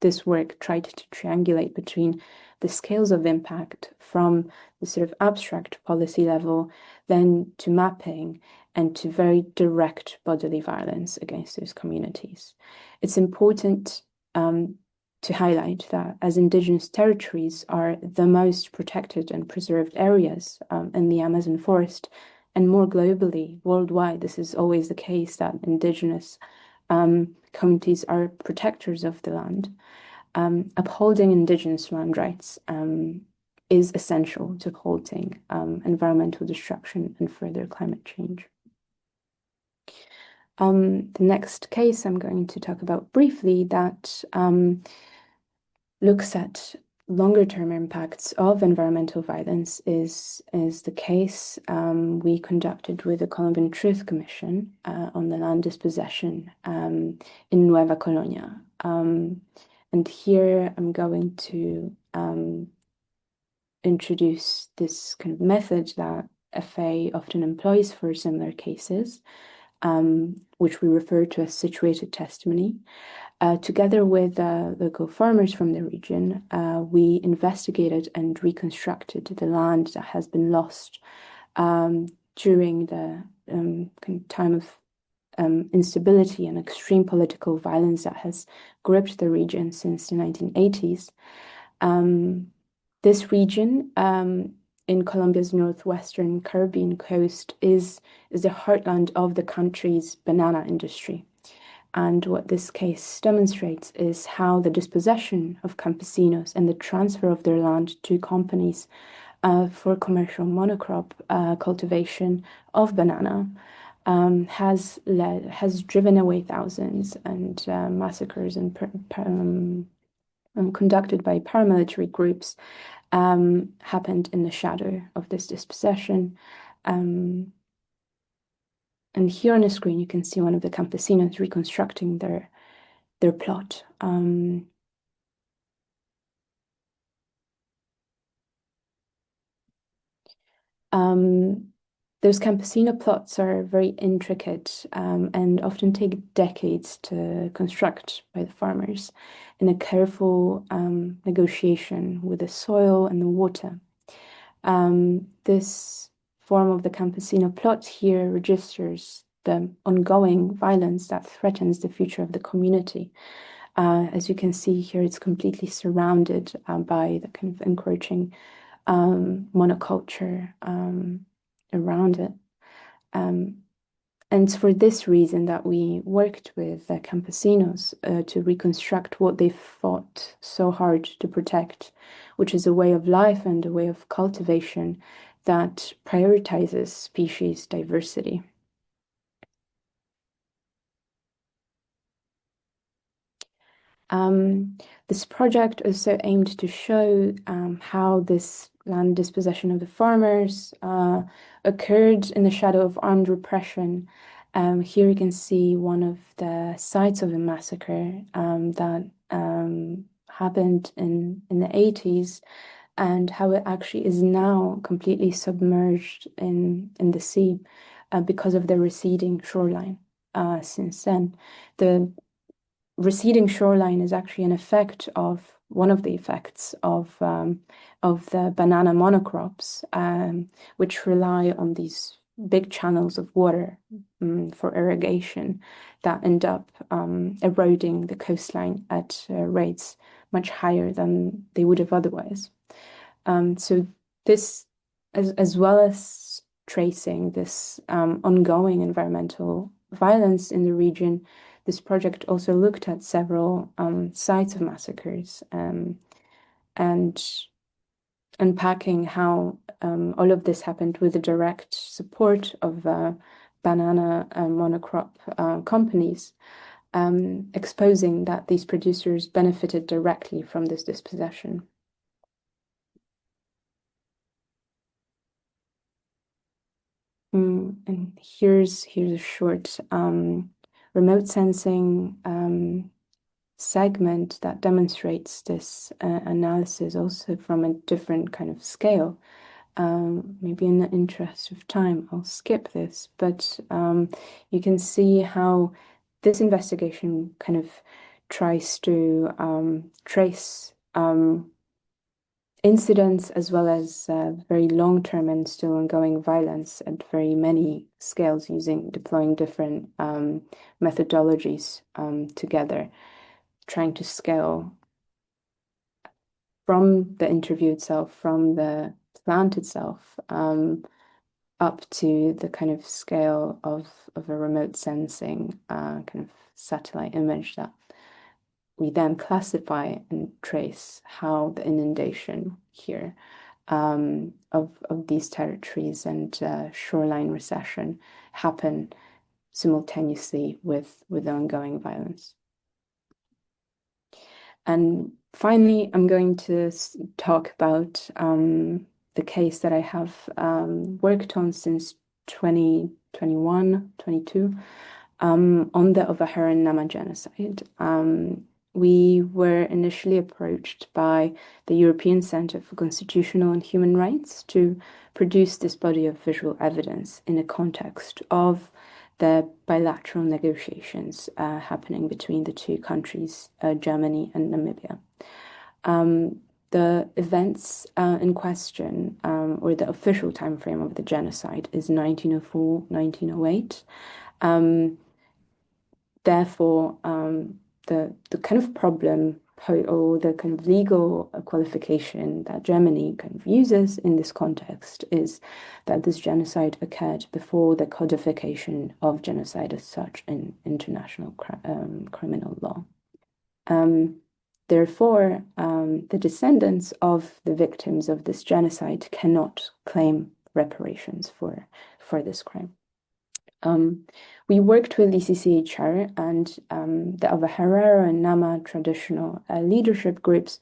this work tried to triangulate between the scales of impact from the sort of abstract policy level, then to mapping and to very direct bodily violence against those communities. It's important to highlight that as indigenous territories are the most protected and preserved areas in the Amazon forest, and more globally, worldwide, this is always the case that indigenous communities are protectors of the land. Upholding indigenous land rights is essential to halting environmental destruction and further climate change. The next case I'm going to talk about briefly that looks at longer-term impacts of environmental violence is the case we conducted with the Colombian Truth Commission on the land dispossession in Nueva Colonia. And here I'm going to introduce this kind of method that FA often employs for similar cases, which we refer to as situated testimony. Together with local farmers from the region, we investigated and reconstructed the land that has been lost during the time of instability and extreme political violence that has gripped the region since the 1980s. This region in Colombia's northwestern Caribbean coast is the heartland of the country's banana industry. And what this case demonstrates is how the dispossession of campesinos and the transfer of their land to companies for commercial monocrop cultivation of banana has driven away thousands, and massacres and conducted by paramilitary groups happened in the shadow of this dispossession. And here on the screen, you can see one of the campesinos reconstructing their plot. Those campesino plots are very intricate and often take decades to construct by the farmers in a careful negotiation with the soil and the water. This form of the campesino plot here registers the ongoing violence that threatens the future of the community. As you can see here, it's completely surrounded by the kind of encroaching monoculture around it. And it's for this reason that we worked with campesinos to reconstruct what they fought so hard to protect, which is a way of life and a way of cultivation that prioritizes species diversity. This project also aimed to show how this land dispossession of the farmers occurred in the shadow of armed repression. Here you can see one of the sites of a massacre that happened in the 80s, and how it actually is now completely submerged in the sea because of the receding shoreline since then. The receding shoreline is actually an effect of one of the effects of the banana monocrops, which rely on these big channels of water for irrigation that end up eroding the coastline at rates much higher than they would have otherwise. So this, as well as tracing this ongoing environmental violence in the region, this project also looked at several sites of massacres and unpacking how all of this happened with the direct support of banana monocrop companies, exposing that these producers benefited directly from this dispossession. And here's a short remote sensing segment that demonstrates this analysis also from a different kind of scale. Maybe in the interest of time, I'll skip this, but you can see how this investigation kind of tries to trace incidents as well as very long-term and still ongoing violence at very many scales, deploying different methodologies together, trying to scale from the interview itself, from the plant itself, up to the kind of scale of a remote sensing kind of satellite image that we then classify and trace how the inundation here of these territories and shoreline recession happen simultaneously with the ongoing violence. And finally, I'm going to talk about the case that I have worked on since 2021, 22, on the Ovaheran Nama genocide. We were initially approached by the European Centre for Constitutional and Human Rights to produce this body of visual evidence in the context of the bilateral negotiations happening between the two countries, Germany and Namibia. The events in question, or the official timeframe of the genocide, is 1904, 1908. Therefore, the kind of problem or the kind of legal qualification that Germany kind of uses in this context is that this genocide occurred before the codification of genocide as such in international criminal law. Therefore, the descendants of the victims of this genocide cannot claim reparations for this crime. We worked with ECCHR and the Ovaherero and Nama traditional leadership groups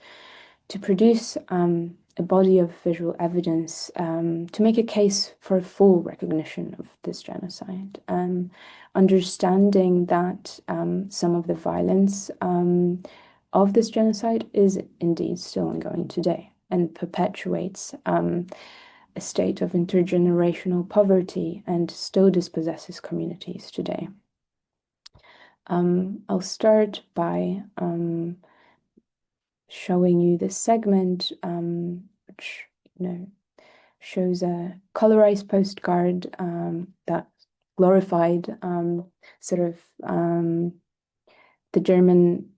to produce a body of visual evidence to make a case for full recognition of this genocide, understanding that some of the violence of this genocide is indeed still ongoing today and perpetuates a state of intergenerational poverty and still dispossesses communities today. I'll start by showing you this segment, which shows a colorized postcard that glorified sort of the German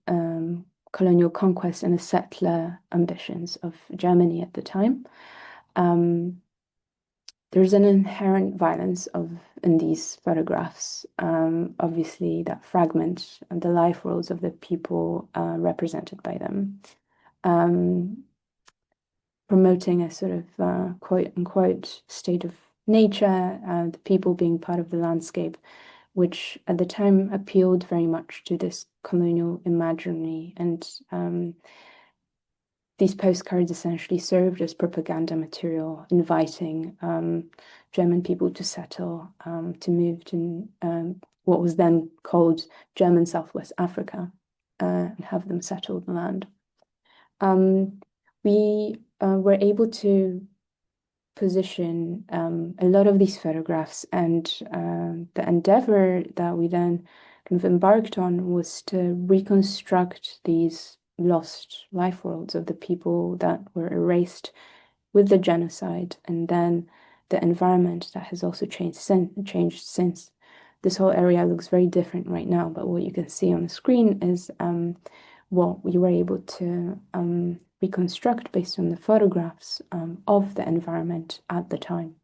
colonial conquest and the settler ambitions of Germany at the time. There's an inherent violence in these photographs, obviously that fragment the life worlds of the people represented by them, promoting a sort of quote-unquote state of nature, the people being part of the landscape, which at the time appealed very much to this colonial imaginary and these postcards essentially served as propaganda material, inviting German people to settle, to move to what was then called German Southwest Africa, and have them settle the land. We were able to position a lot of these photographs, and the endeavor that we then kind of embarked on was to reconstruct these lost life worlds of the people that were erased with the genocide, and then the environment that has also changed since. This whole area looks very different right now, but what you can see on the screen is what we were able to reconstruct based on the photographs of the environment at the time.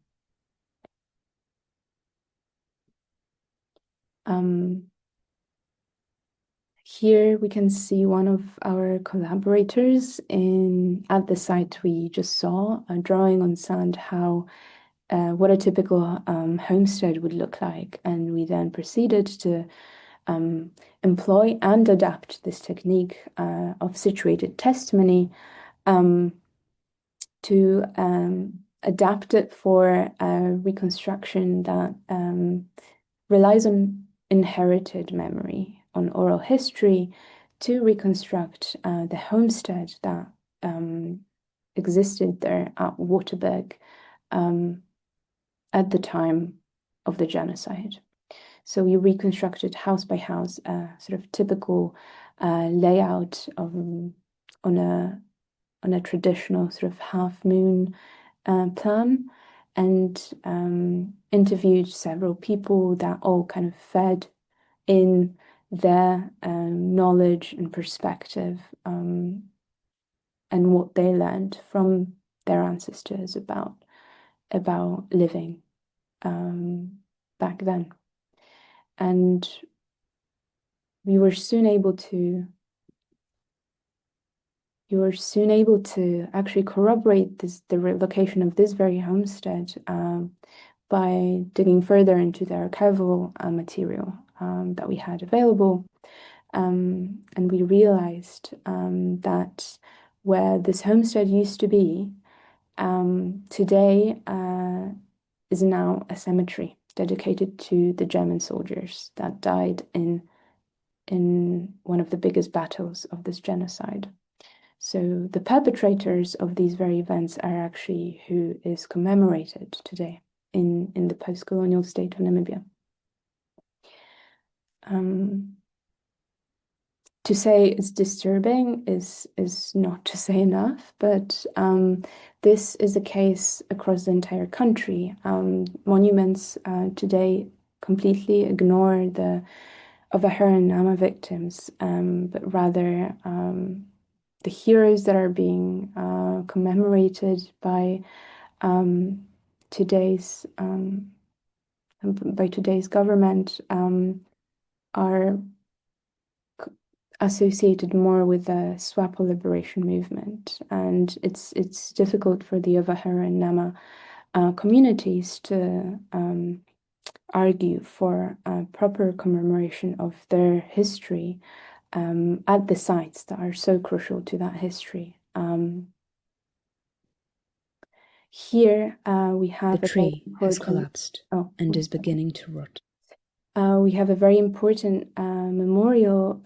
Here we can see one of our collaborators at the site we just saw, drawing on sand how what a typical homestead would look like, and we then proceeded to employ and adapt this technique of situated testimony to adapt it for a reconstruction that relies on inherited memory, on oral history, to reconstruct the homestead that existed there at Waterberg at the time of the genocide. So we reconstructed house by house a sort of typical layout on a traditional sort of half moon plan, and interviewed several people that all kind of fed in their knowledge and perspective, and what they learned from their ancestors about living back then. And we were soon able to actually corroborate the location of this very homestead by digging further into the archival material that we had available. And we realized that where this homestead used to be, today is now a cemetery dedicated to the German soldiers that died in one of the biggest battles of this genocide. So the perpetrators of these very events are actually who is commemorated today in the post-colonial state of Namibia. To say it's disturbing is not to say enough, but this is a case across the entire country. Monuments today completely ignore the Agata and Nama victims, but rather the heroes that are being commemorated by today's government are associated more with the Swapo liberation movement, and it's difficult for the Agata and Nama communities to argue for a proper commemoration of their history at the sites that are so crucial to that history. Here we have the tree has collapsed and is beginning to rot. We have a very important memorial.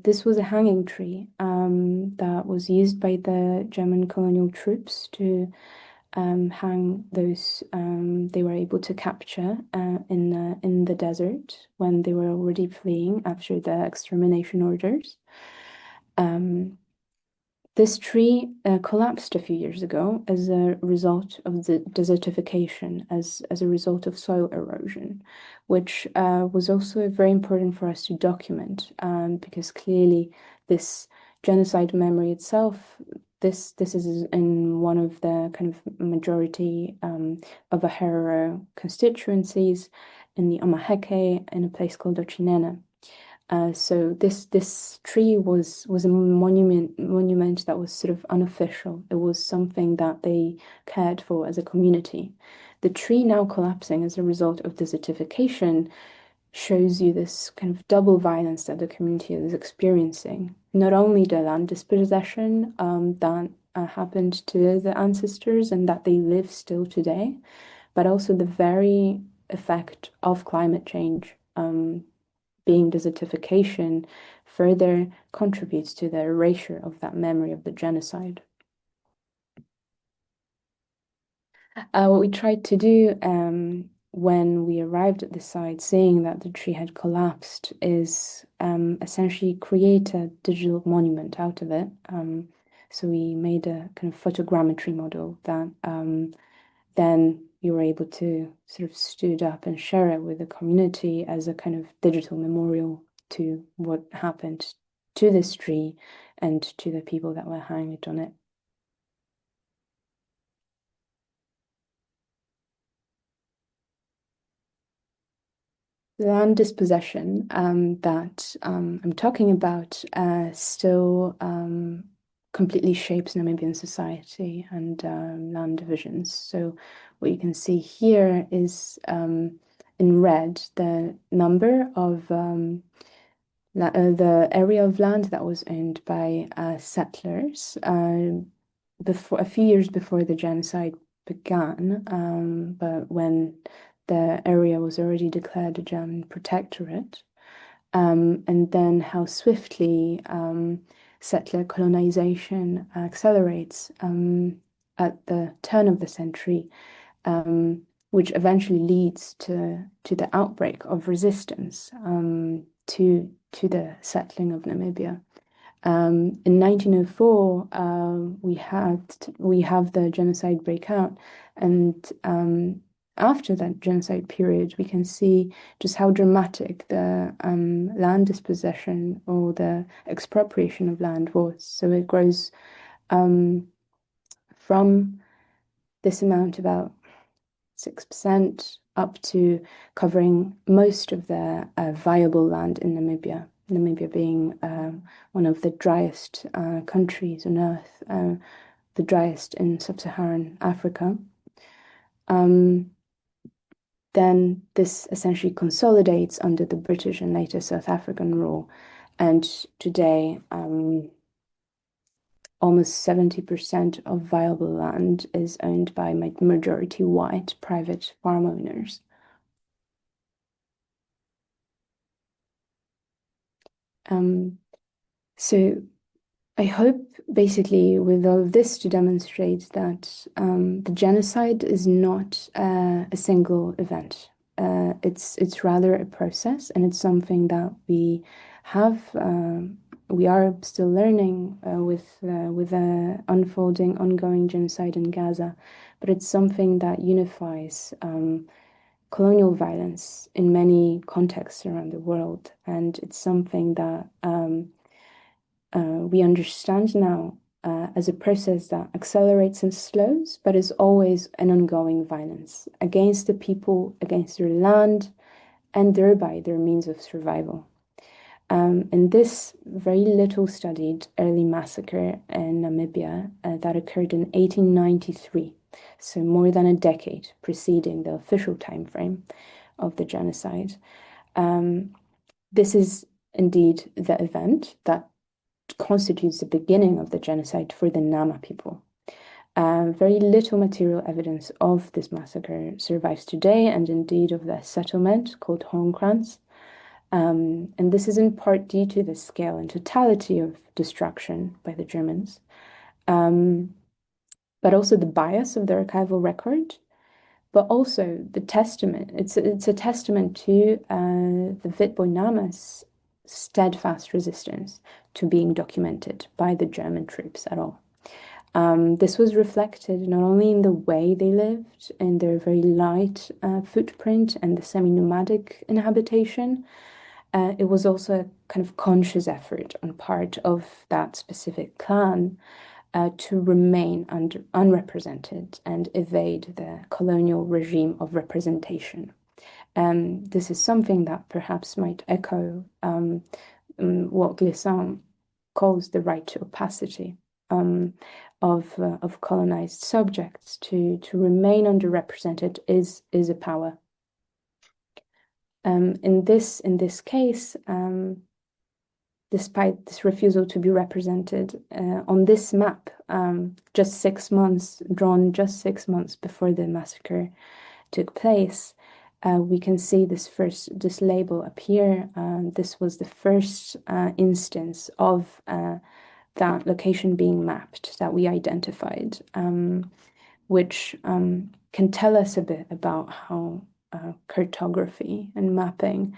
This was a hanging tree that was used by the German colonial troops to hang those they were able to capture in the desert when they were already fleeing after the extermination orders. This tree collapsed a few years ago as a result of the desertification, as a result of soil erosion, which was also very important for us to document, because clearly this genocide memory itself, this is in one of the kind of majority of Ahero constituencies in the Omaheke, in a place called Ochinena. So this tree was a monument that was sort of unofficial. It was something that they cared for as a community. The tree now collapsing as a result of desertification shows you this kind of double violence that the community is experiencing. Not only the land dispossession that happened to the ancestors and that they live still today, but also the very effect of climate change, being desertification, further contributes to the erasure of that memory of the genocide. What we tried to do when we arrived at the site, seeing that the tree had collapsed, is essentially create a digital monument out of it. So we made a kind of photogrammetry model that then you were able to sort of stood up and share it with the community as a kind of digital memorial to what happened to this tree and to the people that were hanged on it. The land dispossession that I'm talking about still completely shapes Namibian society and land divisions. So what you can see here is in red the number of the area of land that was owned by settlers before a few years before the genocide began, but when the area was already declared a German protectorate, and then how swiftly settler colonization accelerates at the turn of the century, which eventually leads to the outbreak of resistance to the settling of Namibia. In 1904, we have the genocide breakout, and after that genocide period, we can see just how dramatic the land dispossession or the expropriation of land was. So it grows from this amount, about 6%, up to covering most of the viable land in Namibia. Namibia being one of the driest countries on earth, the driest in sub-Saharan Africa. Then this essentially consolidates under the British and later South African rule. And today, almost 70% of viable land is owned by majority white private farm owners. So I hope basically with all of this to demonstrate that the genocide is not a single event. It's rather a process, and it's something that we are still learning with the unfolding, ongoing genocide in Gaza, but it's something that unifies colonial violence in many contexts around the world, and it's something that we understand now as a process that accelerates and slows, but is always an ongoing violence against the people, against their land, and thereby their means of survival. And this very little studied early massacre in Namibia that occurred in 1893, so more than a decade preceding the official time frame of the genocide. This is indeed the event that constitutes the beginning of the genocide for the Nama people. Very little material evidence of this massacre survives today, and indeed of the settlement called Holmkrans. And this is in part due to the scale and totality of destruction by the Germans, but also the bias of the archival record, but also the testament. It's a testament to the Witbooi Nama's steadfast resistance to being documented by the German troops at all. This was reflected not only in the way they lived, in their very light footprint and the semi-nomadic inhabitation. It was also a kind of conscious effort on part of that specific clan to remain unrepresented and evade the colonial regime of representation. This is something that perhaps might echo what Glissant calls the right to opacity of colonized subjects. To remain underrepresented is a power. In this case, despite this refusal to be represented on this map, just 6 months, drawn just 6 months before the massacre took place, we can see this label appear. This was the first instance of that location being mapped that we identified, which can tell us a bit about how cartography and mapping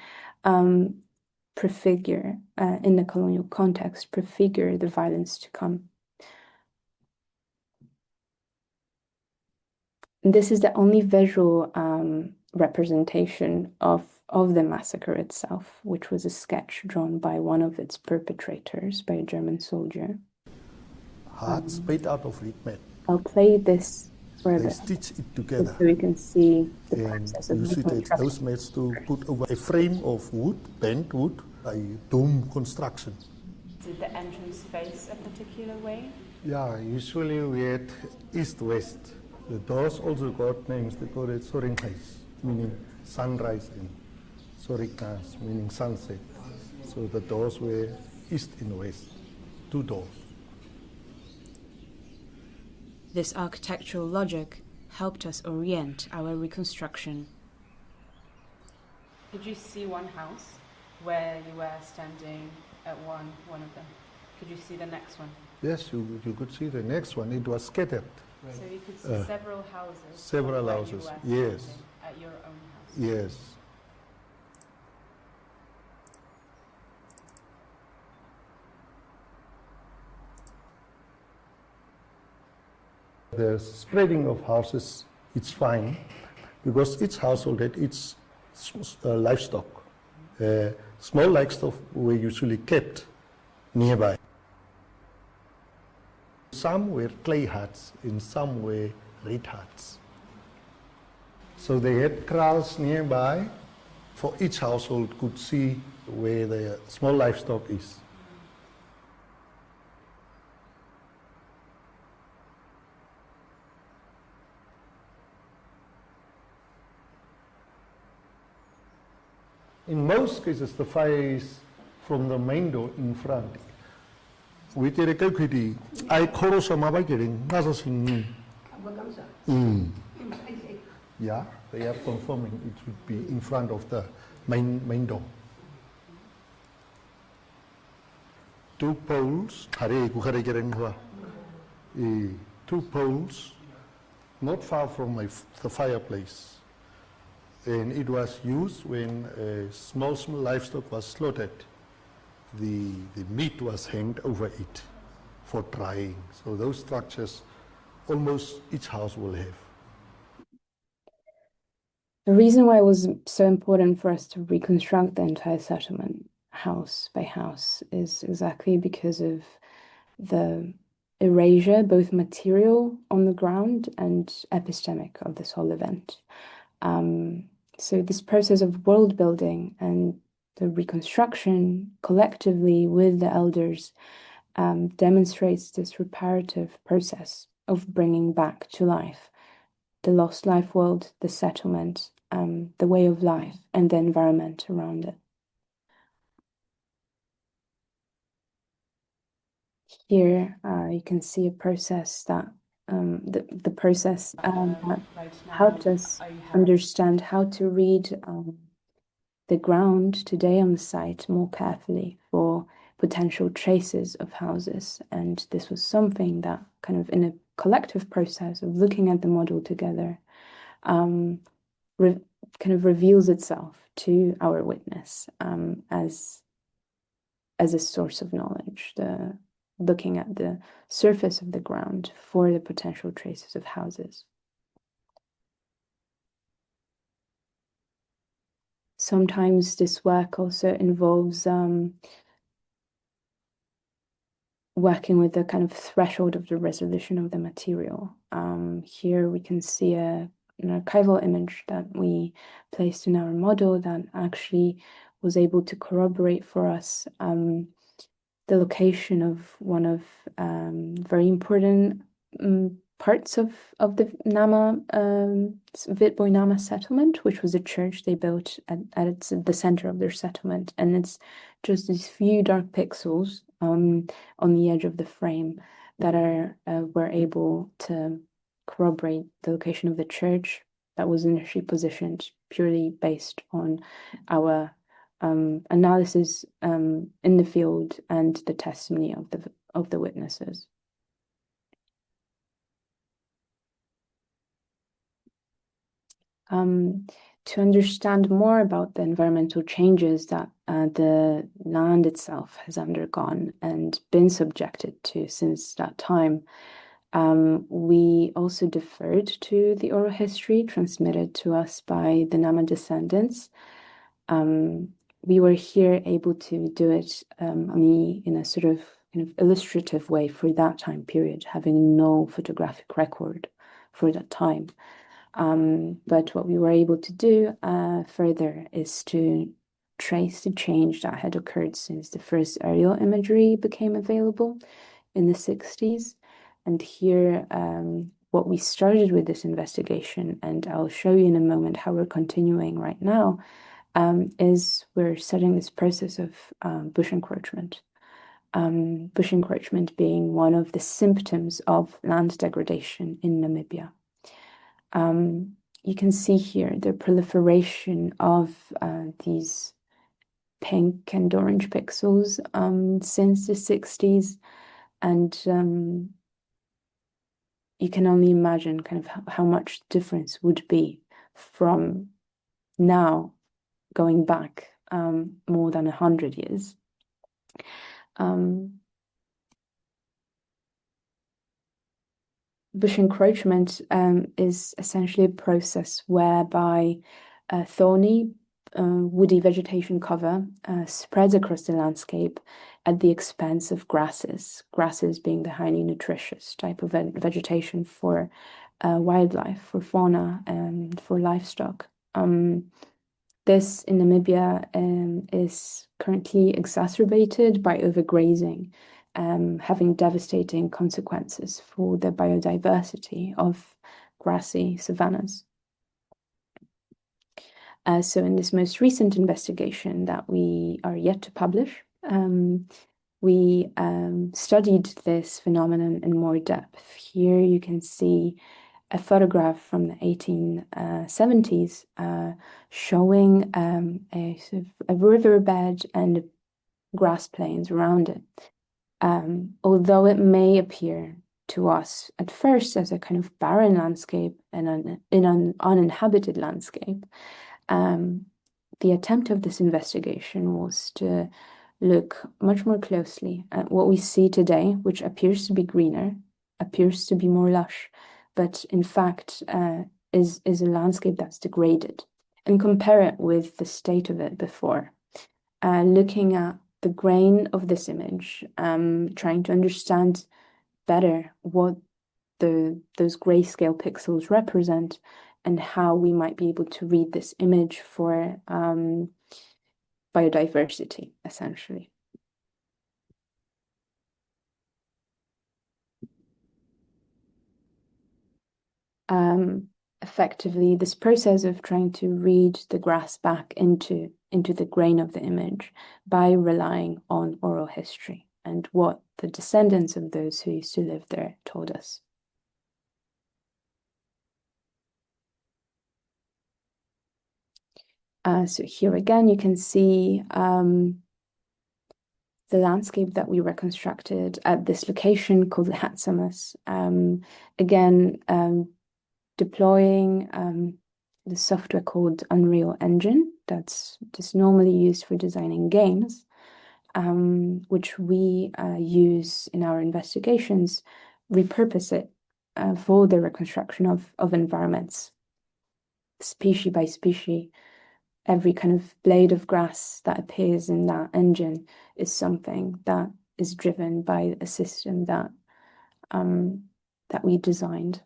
prefigure, in the colonial context, prefigure the violence to come. This is the only visual representation of the massacre itself, which was a sketch drawn by one of its perpetrators, by a German soldier. Hearts made out of red mat. I'll play this further. They stitch it together. So we can see the And process of you see that those mats to put over a frame of wood, bent wood, a dome construction. Did the entrance face a particular way? Yeah, usually we had east-west. The doors also got names. They call it Soringhuis, meaning sunrise, and Soriknas, meaning sunset. So the doors were east and west, 2 doors. This architectural logic helped us orient our reconstruction. Did you see one house where you were standing at one of them? Could you see the next one? Yes, you could see the next one. It was scattered. So you could see several houses. Several where houses, you were yes. standing at your own house. Yes. The spreading of houses, it's fine, because each household had its livestock. Small livestock were usually kept nearby. Some were clay huts and some were reed huts. So they had kraals nearby, for each household could see where the small livestock is. In most cases, the fire is from the main door in front. We did a calculate. I call some of getting Yeah, they are confirming it would be in front of the main door. 2 poles, 2 poles, not far from the fireplace. And it was used when small livestock was slaughtered. The meat was hanged over it for drying. So those structures, almost each house will have. The reason why it was so important for us to reconstruct the entire settlement, house by house, is exactly because of the erasure, both material on the ground and epistemic, of this whole event. So this process of world building and the reconstruction collectively with the elders demonstrates this reparative process of bringing back to life the lost life world, the settlement, the way of life, and the environment around it. Here you can see a process that the process that helped us understand how to read the ground today on the site more carefully for potential traces of houses. And this was something that kind of in a collective process of looking at the model together kind of reveals itself to our witness as a source of knowledge, looking at the surface of the ground for the potential traces of houses. Sometimes this work also involves working with the kind of threshold of the resolution of the material. Here we can see an archival image that we placed in our model that actually was able to corroborate for us the location of one of very important parts of the Nama Vitboy Nama settlement, which was a church they built at the center of their settlement, and it's just these few dark pixels on the edge of the frame that were able to corroborate the location of the church that was initially positioned purely based on our analysis in the field and the testimony of the witnesses. To understand more about the environmental changes that the land itself has undergone and been subjected to since that time, we also deferred to the oral history transmitted to us by the Nama descendants. We were here able to do it in a sort of kind of illustrative way for that time period, having no photographic record for that time. But what we were able to do further is to trace the change that had occurred since the first aerial imagery became available in the 60s. And here, what we started with this investigation, and I'll show you in a moment how we're continuing right now, is we're studying this process of bush encroachment. Bush encroachment being one of the symptoms of land degradation in Namibia. You can see here the proliferation of these pink and orange pixels since the 60s, and you can only imagine kind of how much difference would be from now going back more than 100 years. Bush encroachment is essentially a process whereby thorny, woody vegetation cover spreads across the landscape at the expense of grasses, grasses being the highly nutritious type of vegetation for wildlife, for fauna, and for livestock. This in Namibia is currently exacerbated by overgrazing, having devastating consequences for the biodiversity of grassy savannas. So in this most recent investigation that we are yet to publish, we studied this phenomenon in more depth. Here you can see a photograph from the 1870s showing a sort of a riverbed and grass plains around it. Although it may appear to us at first as a kind of barren landscape and an uninhabited landscape, the attempt of this investigation was to look much more closely at what we see today, which appears to be greener, appears to be more lush, but in fact is a landscape that's degraded, and compare it with the state of it before. Looking at the grain of this image, trying to understand better what those grayscale pixels represent and how we might be able to read this image for biodiversity, essentially. Effectively, this process of trying to read the grass back into the grain of the image by relying on oral history and what the descendants of those who used to live there told us. So here again, you can see the landscape that we reconstructed at this location called Hatsamus. Again, deploying the software called Unreal Engine that's just normally used for designing games, which we use in our investigations, repurpose it for the reconstruction of environments, species by species. Every kind of blade of grass that appears in that engine is something that is driven by a system that we designed.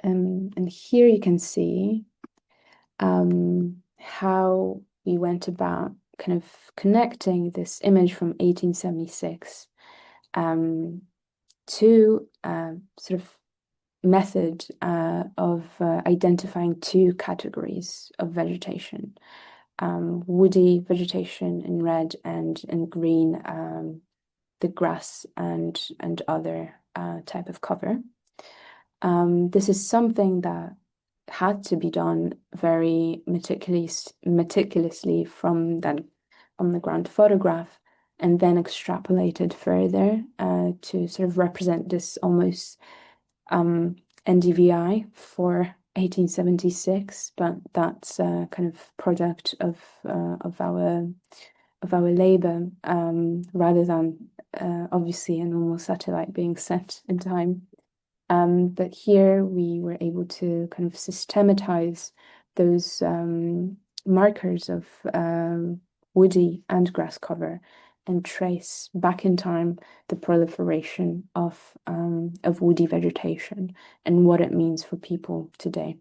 And here you can see how we went about kind of connecting this image from 1876 to sort of method of identifying two categories of vegetation. Woody vegetation in red, and in green, the grass and other type of cover. This is something that had to be done very meticulously from the ground photograph, and then extrapolated further to sort of represent this almost NDVI for 1876, but that's a kind of product of our labor, rather than obviously a normal satellite being set in time. But here we were able to kind of systematize those markers of woody and grass cover, and trace back in time the proliferation of woody vegetation and what it means for people today.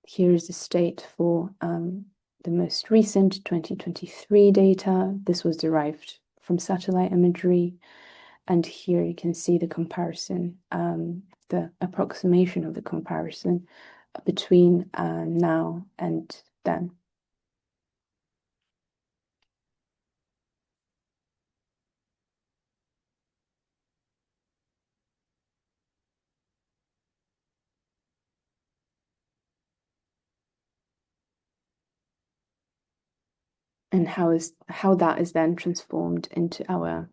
Here's the state for the most recent 2023 data. This was derived from satellite imagery. And here you can see the comparison, the approximation of the comparison between now and then. And how that is then transformed into our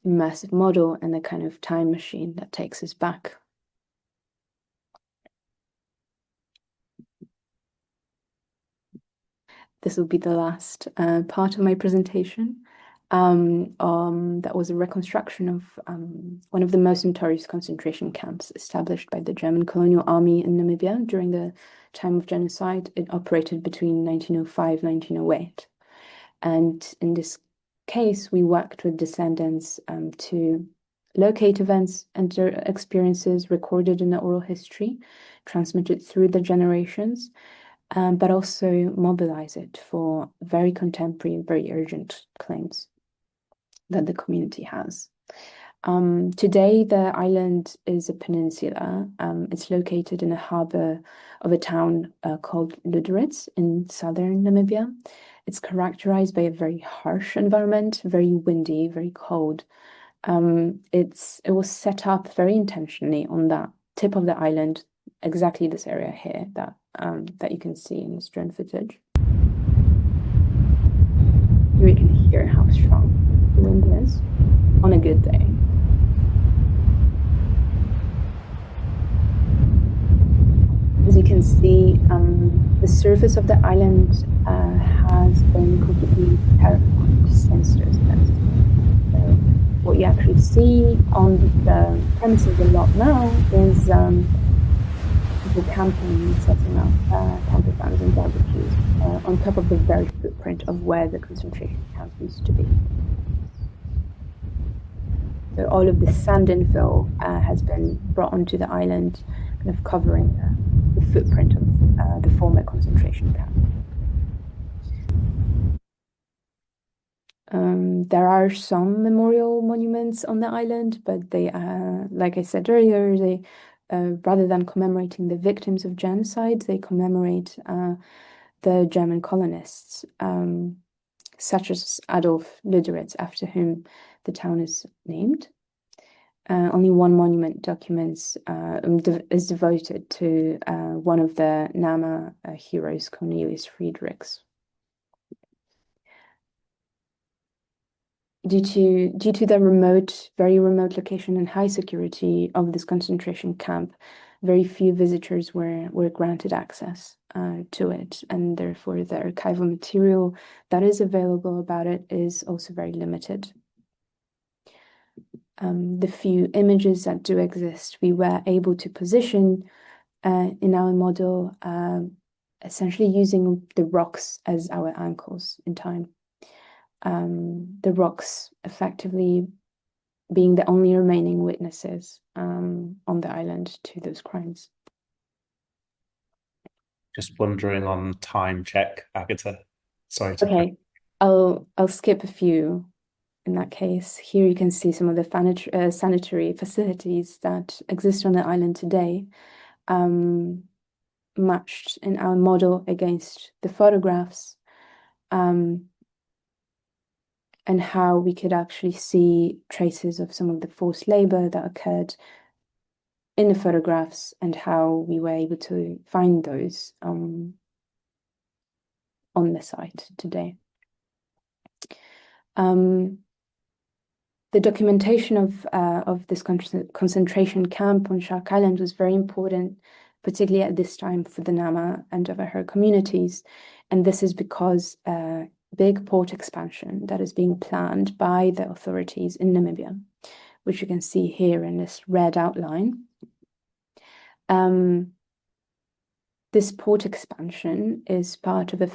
immersive model and a kind of time machine that takes us back. This will be the last part of my presentation. That was a reconstruction of one of the most notorious concentration camps established by the German colonial army in Namibia during the time of genocide. It operated between 1905 and 1908. And in this case, we worked with descendants to locate events and their experiences recorded in the oral history, transmitted through the generations, but also mobilize it for very contemporary, very urgent claims that the community has. Today, the island is a peninsula. It's located in a harbor of a town called Lüderitz in southern Namibia. It's characterized by a very harsh environment, very windy, very cold. It was set up very intentionally on that tip of the island, exactly this area here that you can see in this drone footage. Here you can hear how strong the wind is on a good day. As you can see, the surface of the island has been completely terraformed since those events. So what you actually see on the premises a lot now is people camping and setting up camper vans and barbecues on top of the very footprint of where the concentration camp used to be. So all of the sand infill has been brought onto the island, kind of covering the footprint of the former concentration camp. There are some memorial monuments on the island, but they, like I said earlier, they rather than commemorating the victims of genocide, they commemorate the German colonists, such as Adolf Lüderitz, after whom the town is named. Only one monument is devoted to one of the Nama heroes, Cornelius Friedrichs. Due to the very remote location and high security of this concentration camp, very few visitors were granted access to it, and therefore the archival material that is available about it is also very limited. The few images that do exist, we were able to position in our model, essentially using the rocks as our anchors in time. The rocks effectively being the only remaining witnesses on the island to those crimes. Just wondering on time check, Agata. Sorry to Okay, I'll skip a few in that case. Here you can see some of the sanitary facilities that exist on the island today, matched in our model against the photographs, and how we could actually see traces of some of the forced labor that occurred in the photographs and how we were able to find those on the site today. The documentation of this concentration camp on Shark Island was very important, particularly at this time for the Nama and Overher communities. And this is because a big port expansion that is being planned by the authorities in Namibia, which you can see here in this red outline. This port expansion is part of a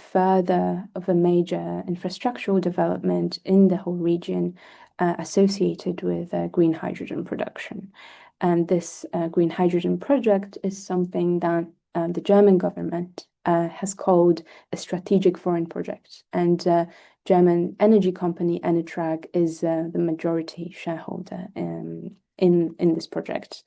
major infrastructural development in the whole region associated with green hydrogen production. And this green hydrogen project is something that the German government has called a strategic foreign project. And German energy company Enetrag is the majority shareholder in this project.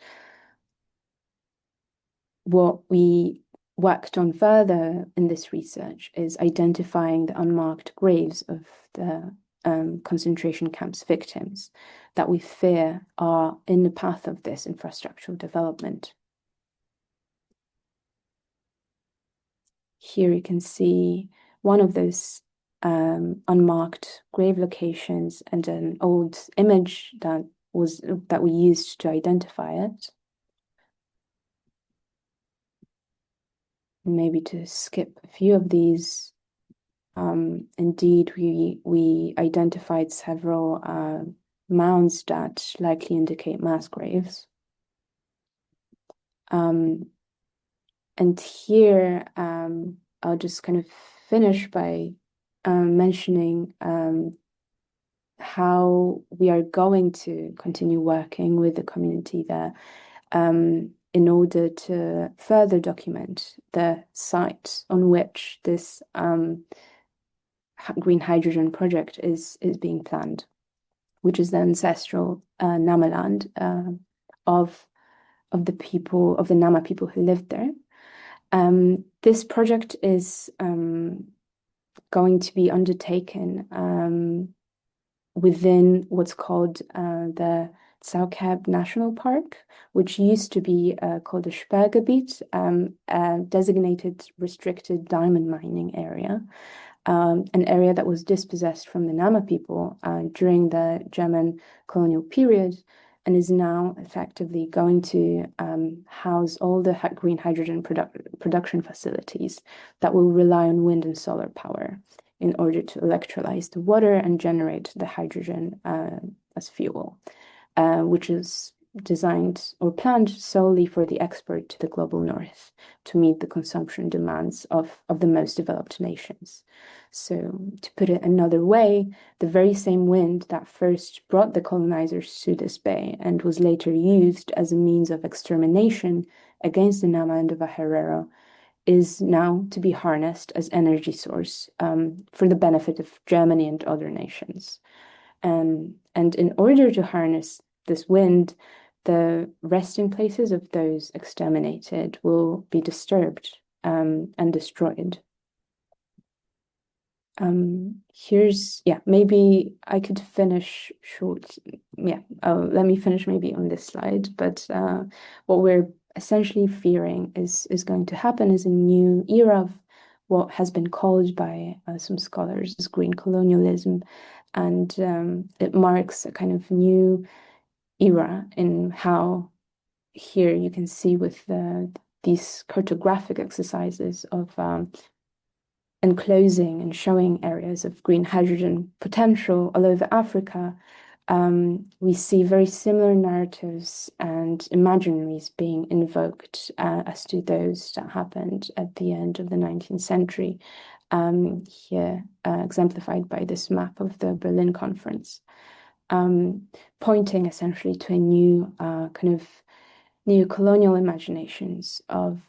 What we worked on further in this research is identifying the unmarked graves of the concentration camps victims that we fear are in the path of this infrastructural development. Here you can see one of those unmarked grave locations and an old image that we used to identify it. Maybe to skip a few of these, indeed, we identified several mounds that likely indicate mass graves. And here, I'll just kind of finish by mentioning how we are going to continue working with the community there in order to further document the site on which this green hydrogen project is being planned, which is the ancestral Nama land of the people, of the Nama people who lived there. This project is going to be undertaken within what's called the Zaukab National Park, which used to be called the Sperrgebiet, a designated restricted diamond mining area, an area that was dispossessed from the Nama people during the German colonial period, and is now effectively going to house all the green hydrogen production facilities that will rely on wind and solar power in order to electrolyze the water and generate the hydrogen as fuel. Which is designed or planned solely for the export to the global north to meet the consumption demands of the most developed nations. So to put it another way, the very same wind that first brought the colonizers to this bay and was later used as a means of extermination against the Nama and the Vaherero is now to be harnessed as energy source for the benefit of Germany and other nations. And in order to harness this wind, the resting places of those exterminated will be disturbed and destroyed. Maybe I could finish short. Let me finish maybe on this slide. But what we're essentially fearing is going to happen is a new era of what has been called by some scholars as green colonialism. And it marks a kind of new era in how here you can see with these cartographic exercises of enclosing and showing areas of green hydrogen potential all over Africa. We see very similar narratives and imaginaries being invoked as to those that happened at the end of the 19th century, here exemplified by this map of the Berlin Conference, pointing essentially to a new kind of neo-colonial imaginations of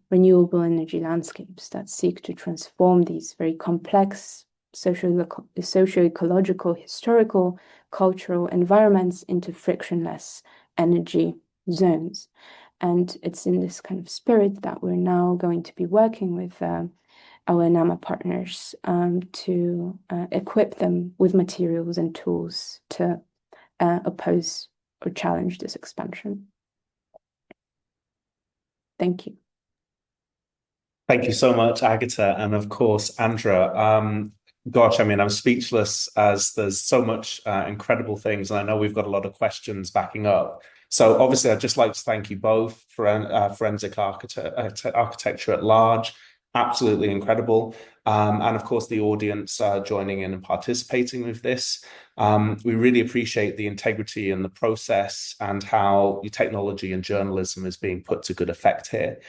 renewable energy landscapes that seek to transform these very complex socio-ecological, historical, cultural environments into frictionless energy zones. And it's in this kind of spirit that we're now going to be working with our NAMA partners to equip them with materials and tools to oppose or challenge this expansion. Thank you. Thank you so much, Agata, and of course, Andra. Gosh, I mean, I'm speechless as there's so much incredible things, and I know we've got a lot of questions backing up. So obviously, I'd just like to thank you both for forensic architecture at large. Absolutely incredible. And of course, the audience joining in and participating with this. We really appreciate the integrity and the process and how your technology and journalism is being put to good effect here.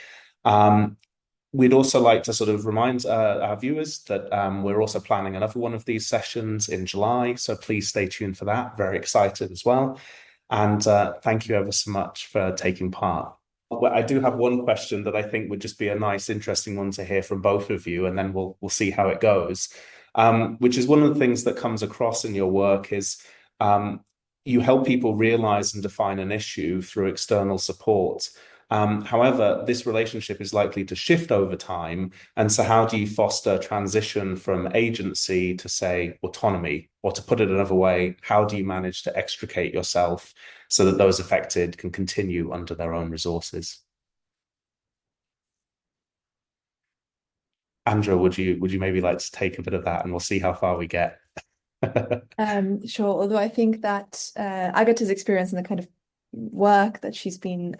We'd also like to sort of remind our viewers that we're also planning another one of these sessions in July, so please stay tuned for that. Very excited as well. And thank you ever so much for taking part. Well, I do have one question that I think would just be a nice, interesting one to hear from both of you, and then we'll see how it goes. Which is one of the things that comes across in your work is you help people realize and define an issue through external support. However, this relationship is likely to shift over time. And so how do you foster transition from agency to, say, autonomy? Or to put it another way, how do you manage to extricate yourself so that those affected can continue under their own resources? Andra, would you maybe like to take a bit of that, and we'll see how far we get? Sure. Although I think that Agata's experience and the kind of work that she's been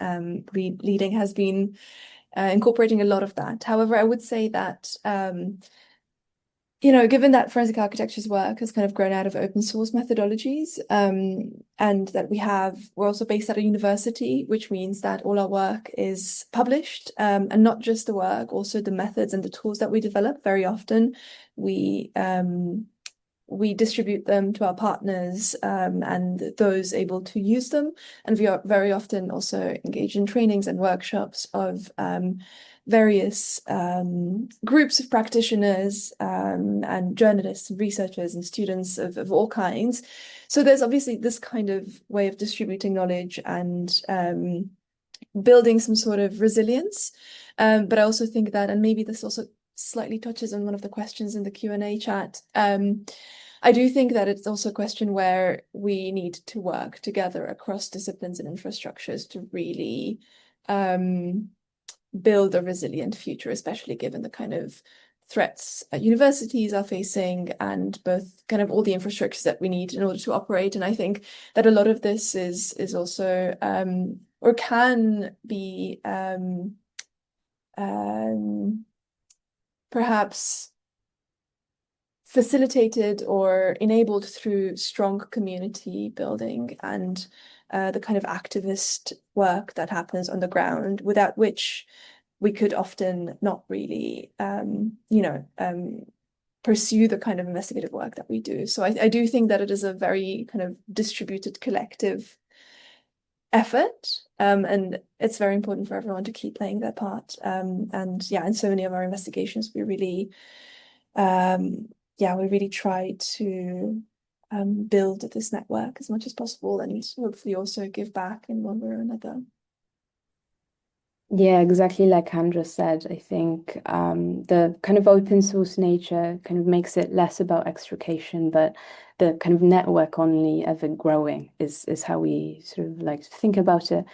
leading has been incorporating a lot of that. However, I would say that given that forensic architecture's work has kind of grown out of open source methodologies, and that we're also based at a university, which means that all our work is published, and not just the work, also the methods and the tools that we develop. Very often we distribute them to our partners, and those able to use them. And we are very often also engaged in trainings and workshops of various groups of practitioners, and journalists and researchers and students of all kinds. So there's obviously this kind of way of distributing knowledge and building some sort of resilience. But I also think that, and maybe this also slightly touches on one of the questions in the Q&A chat, I do think that it's also a question where we need to work together across disciplines and infrastructures to really build a resilient future, especially given the kind of threats universities are facing, and both kind of all the infrastructures that we need in order to operate. And I think that a lot of this is also or can be perhaps facilitated or enabled through strong community building and the kind of activist work that happens on the ground, without which we could often not really, pursue the kind of investigative work that we do. So I do think that it is a very kind of distributed collective effort, and it's very important for everyone to keep playing their part. And yeah, in so many of our investigations, we really try to build this network as much as possible, and hopefully also give back in one way or another. Yeah, exactly like Andra said, I think the kind of open source nature kind of makes it less about extrication, but the kind of network only ever growing is how we sort of like to think about it.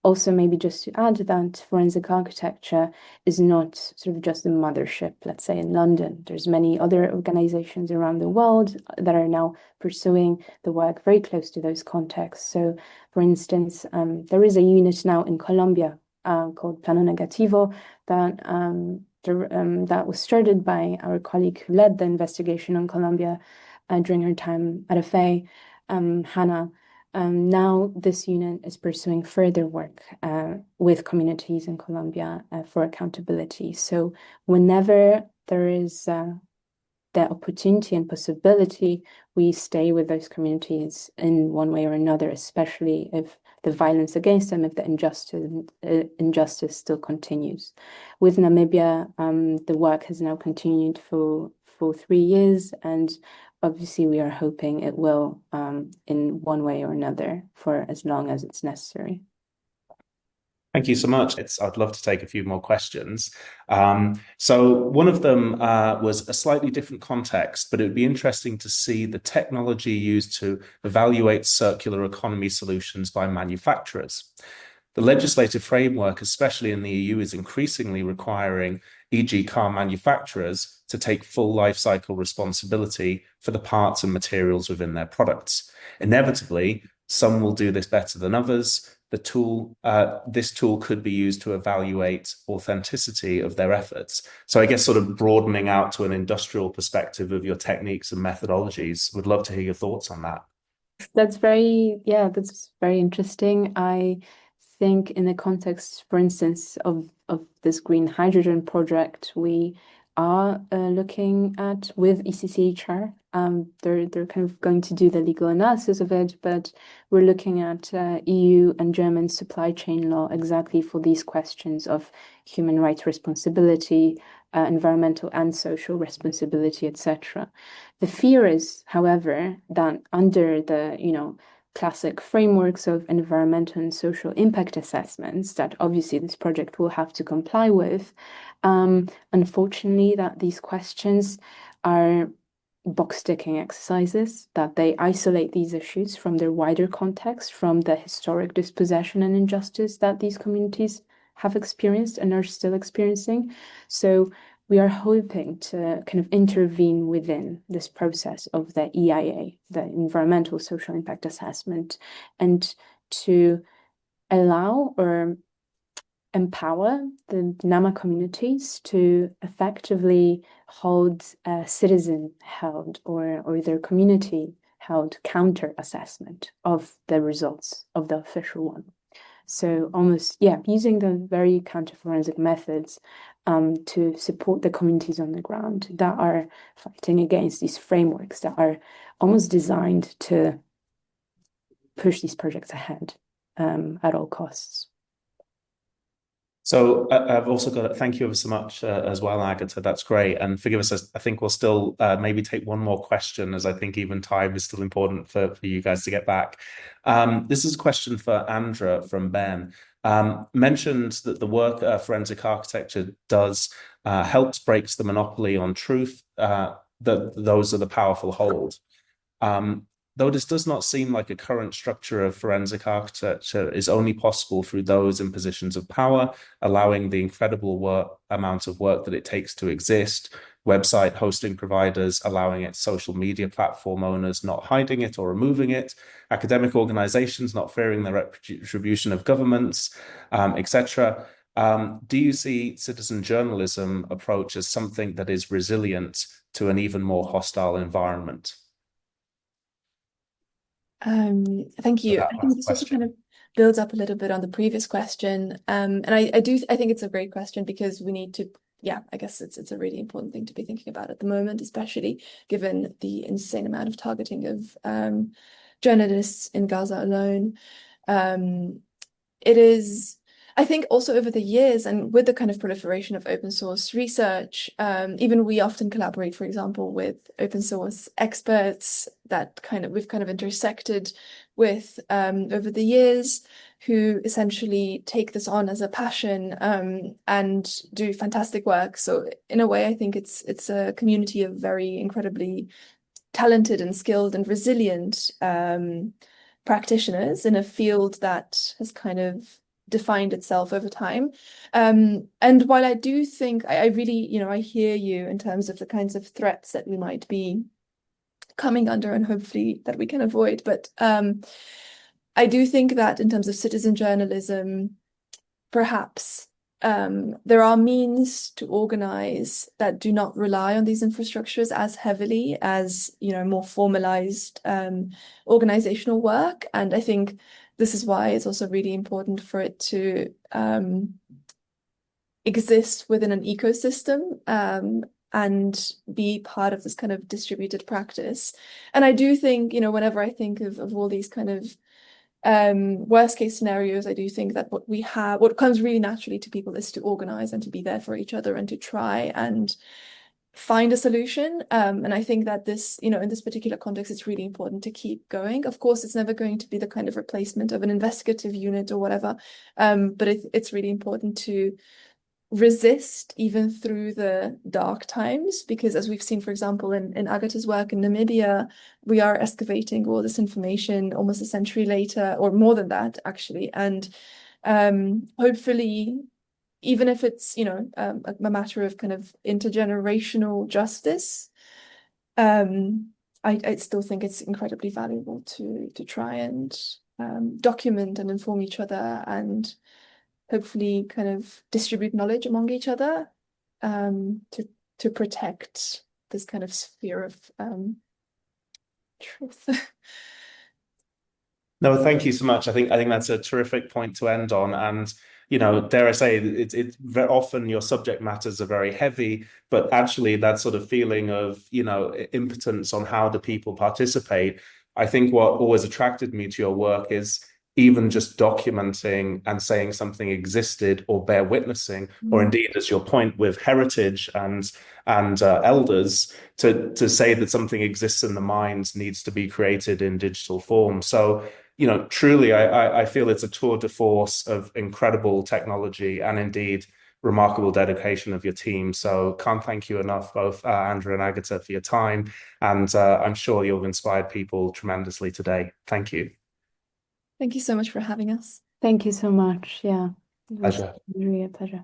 Also, maybe just to add that forensic architecture is not sort of just a mothership, let's say in London. There's many other organizations around the world that are now pursuing the work very close to those contexts. So, for instance, there is a unit now in Colombia called Plano Negativo that was started by our colleague who led the investigation on Colombia during her time at FA, Hannah. Now this unit is pursuing further work with communities in Colombia for accountability. So whenever there is their opportunity and possibility, we stay with those communities in one way or another, especially if the violence against them, if the injustice still continues. With Namibia, the work has now continued for 3 years, and obviously we are hoping it will, in one way or another, for as long as it's necessary. Thank you so much. I'd love to take a few more questions. So one of them was a slightly different context, but it would be interesting to see the technology used to evaluate circular economy solutions by manufacturers. The legislative framework, especially in the EU, is increasingly requiring, e.g. car manufacturers, to take full life cycle responsibility for the parts and materials within their products. Inevitably, some will do this better than others. This tool could be used to evaluate authenticity of their efforts. So I guess sort of broadening out to an industrial perspective of your techniques and methodologies. Would love to hear your thoughts on that. That's very interesting. I think in the context, for instance, of this green hydrogen project, we are looking at with ECCHR. They're kind of going to do the legal analysis of it, but we're looking at EU and German supply chain law exactly for these questions of human rights responsibility, environmental and social responsibility, etc. The fear is, however, that under the classic frameworks of environmental and social impact assessments that obviously this project will have to comply with, unfortunately, that these questions are box-ticking exercises, that they isolate these issues from their wider context, from the historic dispossession and injustice that these communities have experienced and are still experiencing. So we are hoping to kind of intervene within this process of the EIA, the Environmental Social Impact Assessment, and to allow or empower the Nama communities to effectively hold a citizen-held or their community-held counter-assessment of the results of the official one. So almost, using the very counter-forensic methods to support the communities on the ground that are fighting against these frameworks that are almost designed to push these projects ahead at all costs. So I've also got thank you ever so much as well, Agata. That's great. And forgive us, I think we'll still maybe take one more question, as I think even time is still important for you guys to get back. This is a question for Andra from Ben. Mentioned that the work forensic architecture does helps breaks the monopoly on truth that those are the powerful hold. Though this does not seem like a current structure of forensic architecture is only possible through those in positions of power, allowing the incredible amount of work that it takes to exist, website hosting providers allowing it, social media platform owners not hiding it or removing it, academic organizations not fearing the retribution of governments, etc. Do you see citizen journalism approach as something that is resilient to an even more hostile environment? Thank you. I think this also kind of builds up a little bit on the previous question. And I think it's a great question because we need to, I guess it's a really important thing to be thinking about at the moment, especially given the insane amount of targeting of journalists in Gaza alone. It is, I think also over the years and with the kind of proliferation of open source research, even we often collaborate, for example, with open source experts that we've kind of intersected with over the years, who essentially take this on as a passion and do fantastic work. So in a way, I think it's a community of very incredibly talented and skilled and resilient practitioners in a field that has kind of defined itself over time. And while I do think I really, I hear you in terms of the kinds of threats that we might be coming under and hopefully that we can avoid. But I do think that in terms of citizen journalism, perhaps there are means to organize that do not rely on these infrastructures as heavily as, more formalized organizational work. And I think this is why it's also really important for it to exist within an ecosystem and be part of this kind of distributed practice. And I do think, whenever I think of all these kind of worst case scenarios, I do think that what comes really naturally to people is to organize and to be there for each other and to try and find a solution. And I think that this, in this particular context, it's really important to keep going. Of course, it's never going to be the kind of replacement of an investigative unit or whatever, but it's really important to resist even through the dark times, because as we've seen, for example, in Agata's work in Namibia, we are excavating all this information almost a century later, or more than that, actually. And hopefully, even if it's, a matter of kind of intergenerational justice, I still think it's incredibly valuable to try and document and inform each other and hopefully kind of distribute knowledge among each other to protect this kind of sphere of truth. No, thank you so much. I think that's a terrific point to end on. And, dare I say, it's very often your subject matters are very heavy, but actually that sort of feeling of, impotence on how do people participate. I think what always attracted me to your work is even just documenting and saying something existed or bear witnessing, or indeed, as your point with heritage and elders, to say that something exists in the mind needs to be created in digital form. So, truly, I feel it's a tour de force of incredible technology and indeed remarkable dedication of your team. So can't thank you enough, both Andra and Agata, for your time. And I'm sure you've inspired people tremendously today. Thank you. Thank you so much for having us. Thank you so much. Yeah. Pleasure. Really a pleasure.